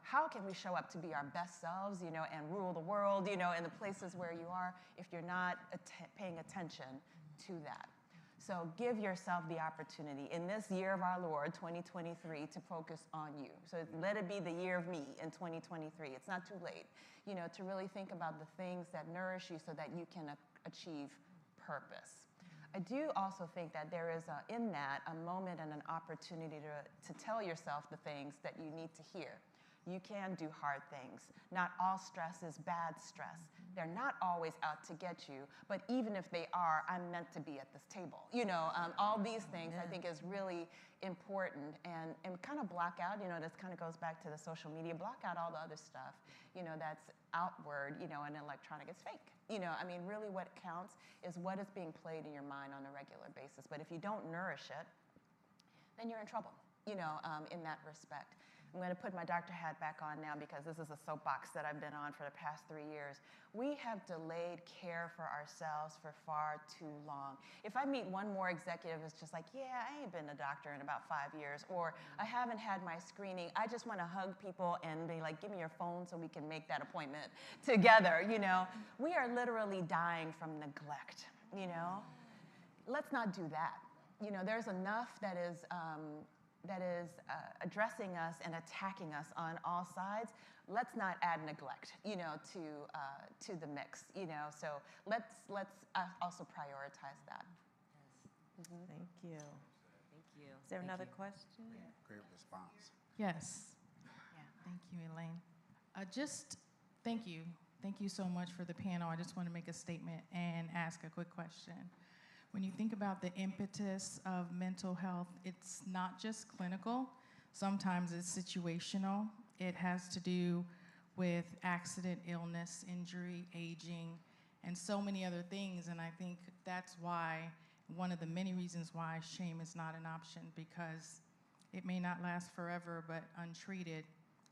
How can we show up to be our best selves, and rule the world, in the places where you are, if you're not paying attention to that? So give yourself the opportunity in this year of our Lord, 2023, to focus on you. So let it be the year of me in 2023. It's not too late, to really think about the things that nourish you so that you can achieve purpose. I do also think that there is, in that, a moment and an opportunity to tell yourself the things that you need to hear. You can do hard things. Not all stress is bad stress. They're not always out to get you, but even if they are, I'm meant to be at this table. You know, all these things I think is really important, and kind of block out, you know, this kind of goes back to the social media, block out all the other stuff, you know, that's outward, you know, and electronic, it's fake. You know, I mean, really what counts is what is being played in your mind on a regular basis. But if you don't nourish it, then you're in trouble, you know, in that respect. I'm going to put my doctor hat back on now because this is a soapbox that I've been on for the past 3 years. We have delayed care for ourselves for far too long. If I meet one more executive that's just like, yeah, I ain't been a doctor in about 5 years, or I haven't had my screening, I just want to hug people and be like, give me your phone so we can make that appointment together, you know. We are literally dying from neglect, you know. Let's not do that. You know, there's enough that is addressing us and attacking us on all sides. Let's not add neglect, you know, to the mix, you know. So let's also prioritize that. Yes. Thank you. Thank you. Is there another question? Great response. Yes. Yeah. Thank you, Elaine. Thank you. Thank you so much for the panel. I just want to make a statement and ask a quick question. When you think about the impetus of mental health, it's not just clinical. Sometimes it's situational. It has to do with accident, illness, injury, aging, and so many other things. And I think that's why, one of the many reasons why shame is not an option, because it may not last forever, but untreated,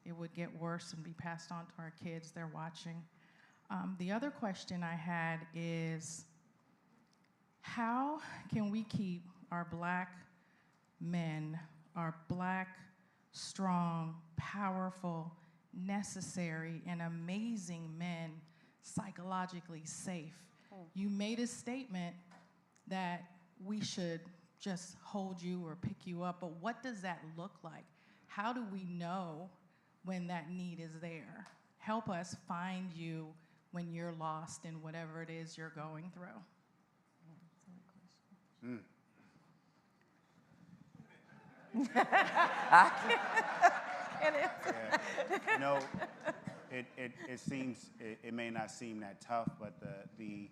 it would get worse and be passed on to our kids. They're watching. The other question I had is, how can we keep our Black men, our Black, strong, powerful, necessary, and amazing men psychologically safe? You made a statement that we should just hold you or pick you up, but what does that look like? How do we know when that need is there? Help us find you when you're lost in whatever it is you're going through. You know, it may not seem that tough, but the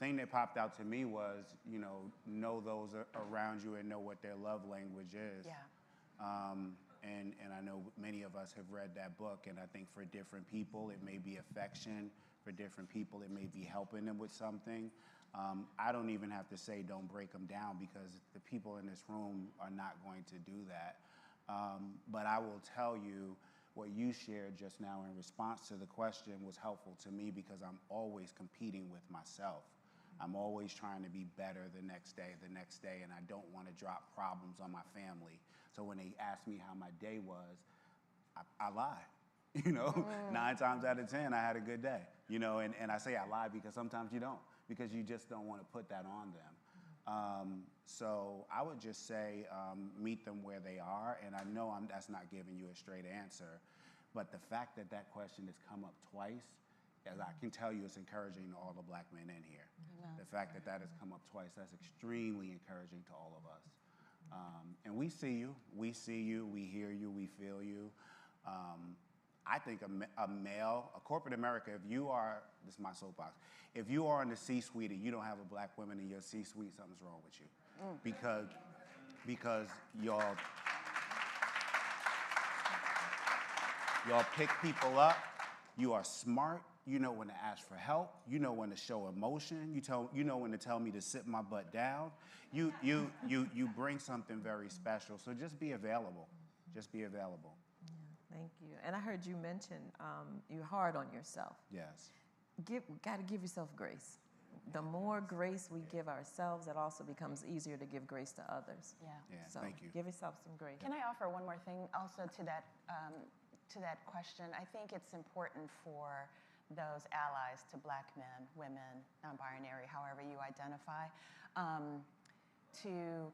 thing that popped out to me was, you know those around you and know what their love language is. Yeah. And I know many of us have read that book, and I think for different people it may be affection, for different people it may be helping them with something. I don't even have to say don't break them down, because the people in this room are not going to do that. But I will tell you, what you shared just now in response to the question was helpful to me, because I'm always competing with myself. I'm always trying to be better the next day, and I don't want to drop problems on my family. So when they ask me how my day was, I lie. You know, 9 times out of 10, I had a good day. You know, and I say I lie because sometimes you don't, because you just don't want to put that on them. So I would just say meet them where they are, and I know that's not giving you a straight answer, but the fact that that question has come up twice, as I can tell you, it's encouraging to all the Black men in here. The fact that that has come up twice, that's extremely encouraging to all of us. And we see you, we hear you, we feel you. I think a male, a corporate America, if you are, this is my soapbox, if you are in the C-suite and you don't have a Black woman in your C-suite, something's wrong with you. Because y'all pick people up, you are smart, you know when to ask for help, you know when to show emotion, you know when to tell me to sit my butt down. You bring something very special, so just be available. Just be available. Thank you. And I heard you mention you're hard on yourself. Yes. Got to give yourself grace. The more grace we give ourselves, it also becomes easier to give grace to others. Yeah. So thank you. Give yourself some grace. Can I offer one more thing also to that question? I think it's important for those allies to Black men, women, non-binary, however you identify, to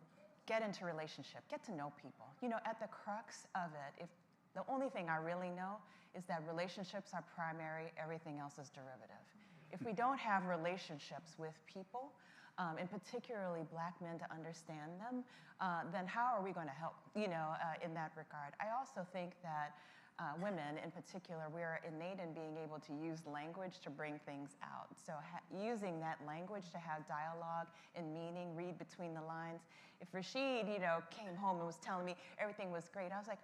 get into relationship, get to know people. You know, at the crux of it, if the only thing I really know is that relationships are primary, everything else is derivative. If we don't have relationships with people, and particularly Black men to understand them, then how are we going to help, in that regard? I also think that women in particular, we're innate in being able to use language to bring things out. So using that language to have dialogue and meaning, read between the lines. If Rashid, came home and was telling me everything was great, I was like,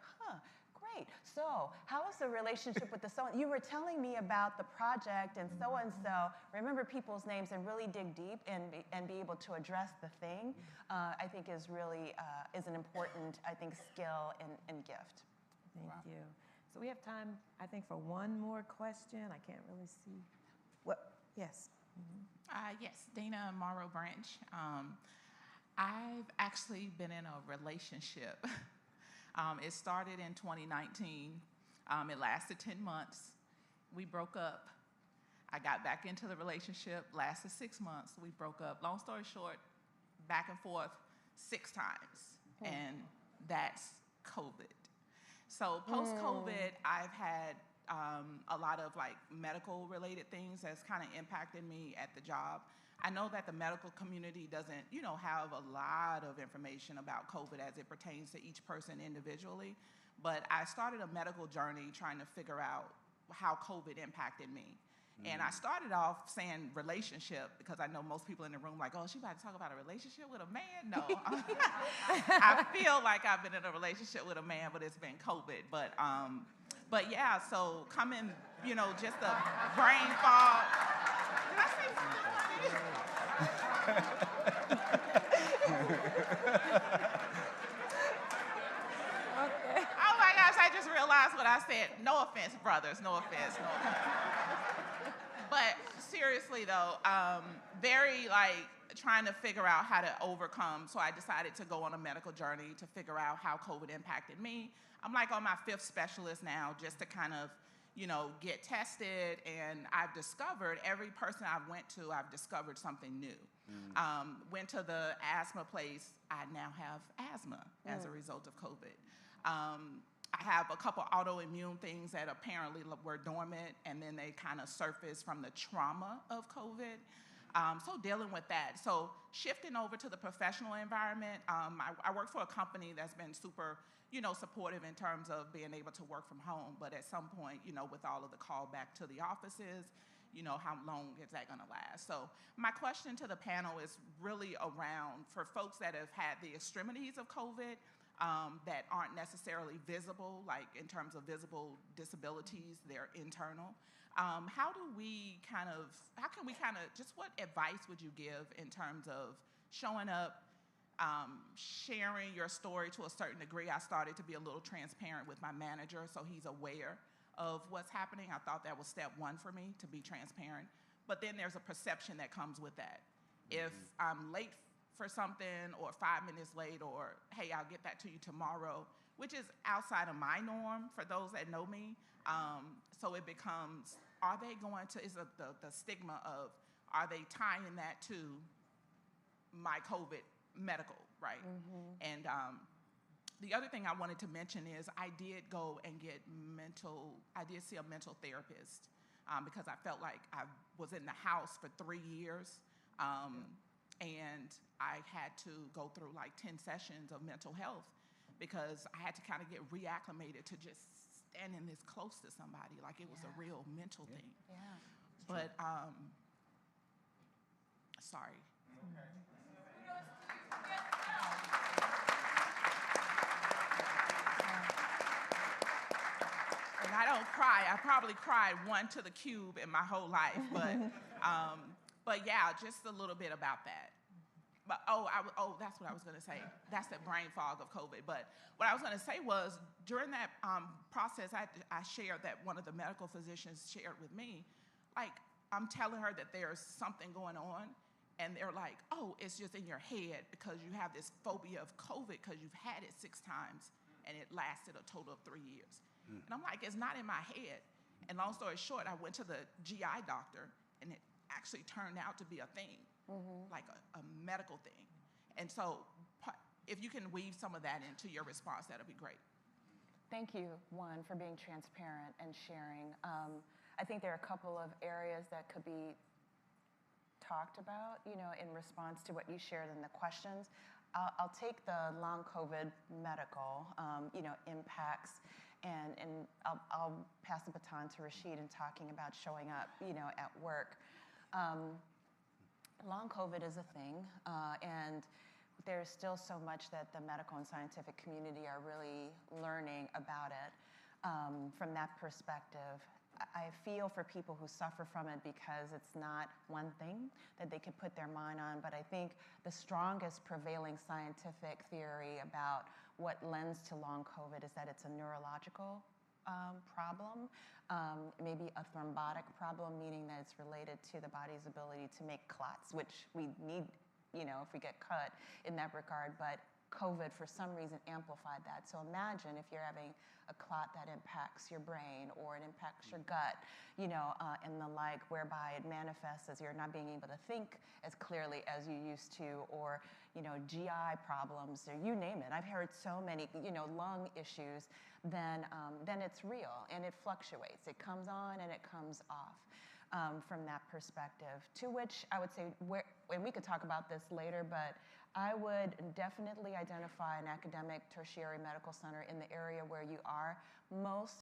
great. So how is the relationship with the so-and-so? You were telling me about the project and so-and-so. Remember people's names and really dig deep and be able to address the thing, I think is really is an important, skill and gift. Thank you. So we have time, I think, for one more question. I can't really see. Yes. Yes, Dana Morrow Branch. I've actually been in a relationship. It started in 2019. It lasted 10 months. We broke up. I got back into the relationship, lasted 6 months. We broke up. Long story short, back and forth 6 times. And that's COVID. So post-COVID, I've had a lot of medical related things that's kind of impacted me at the job. I know that the medical community doesn't, have a lot of information about COVID as it pertains to each person individually, but I started a medical journey trying to figure out how COVID impacted me. And I started off saying relationship because I know most people in the room oh, she about to talk about a relationship with a man? No. I feel like I've been in a relationship with a man, but it's been COVID. But yeah, so coming, just the brain fog. Did I say something? Okay. Oh my gosh, I just realized what I said. No offense, brothers, no offense. But seriously though, very trying to figure out how to overcome. So I decided to go on a medical journey to figure out how COVID impacted me. I'm on my 5th specialist now just to kind of, get tested. And I've discovered every person I've went to, I've discovered something new. Went to the asthma place. I now have asthma as a result of COVID. I have a couple autoimmune things that apparently were dormant, and then they kind of surfaced from the trauma of COVID. So dealing with that. So shifting over to the professional environment, I work for a company that's been super, supportive in terms of being able to work from home. But at some point, with all of the call back to the offices, how long is that going to last? So my question to the panel is really around for folks that have had the extremities of COVID, that aren't necessarily visible, in terms of visible disabilities, they're internal. How can we just what advice would you give in terms of showing up, sharing your story to a certain degree? I started to be a little transparent with my manager so he's aware of what's happening. I thought that was step 1 for me, to be transparent. But then there's a perception that comes with that. If I'm late for something or 5 minutes late or, hey, I'll get that to you tomorrow, which is outside of my norm for those that know me. So it becomes, are they going to, the stigma of, are they tying that to my COVID medical, right? And the other thing I wanted to mention is I did go and get I did see a mental therapist because I felt like I was in the house for 3 years. And I had to go through 10 sessions of mental health because I had to kind of get reacclimated to just standing this close to somebody. It was a real mental thing. Yeah. But, sorry. And I don't cry. I probably cried 1 to the cube in my whole life, but yeah, just a little bit about that. But that's what I was going to say. That's the brain fog of COVID. But what I was going to say was during that process, I shared that one of the medical physicians shared with me, I'm telling her that there's something going on, and they're like, oh, it's just in your head because you have this phobia of COVID because you've had it 6 times, and it lasted a total of 3 years. And I'm like, it's not in my head. And long story short, I went to the GI doctor, and it actually turned out to be a thing. A medical thing. And so if you can weave some of that into your response, that'll be great. Thank you, Juan, for being transparent and sharing. I think there are a couple of areas that could be talked about, in response to what you shared in the questions. I'll take the long COVID medical, impacts, and I'll pass the baton to Rashid in talking about showing up, at work. Long COVID is a thing, and there's still so much that the medical and scientific community are really learning about it. From that perspective, I feel for people who suffer from it because it's not one thing that they could put their mind on, but I think the strongest prevailing scientific theory about what lends to long COVID is that it's a neurological problem, maybe a thrombotic problem, meaning that it's related to the body's ability to make clots, which we need, if we get cut in that regard, but COVID for some reason amplified that. So imagine if you're having a clot that impacts your brain or it impacts your gut, and the like, whereby it manifests as you're not being able to think as clearly as you used to, or, GI problems, or you name it. I've heard so many, lung issues, then it's real and it fluctuates. It comes on and it comes off. From that perspective, to which I would say, and we could talk about this later, but I would definitely identify an academic tertiary medical center in the area where you are. Most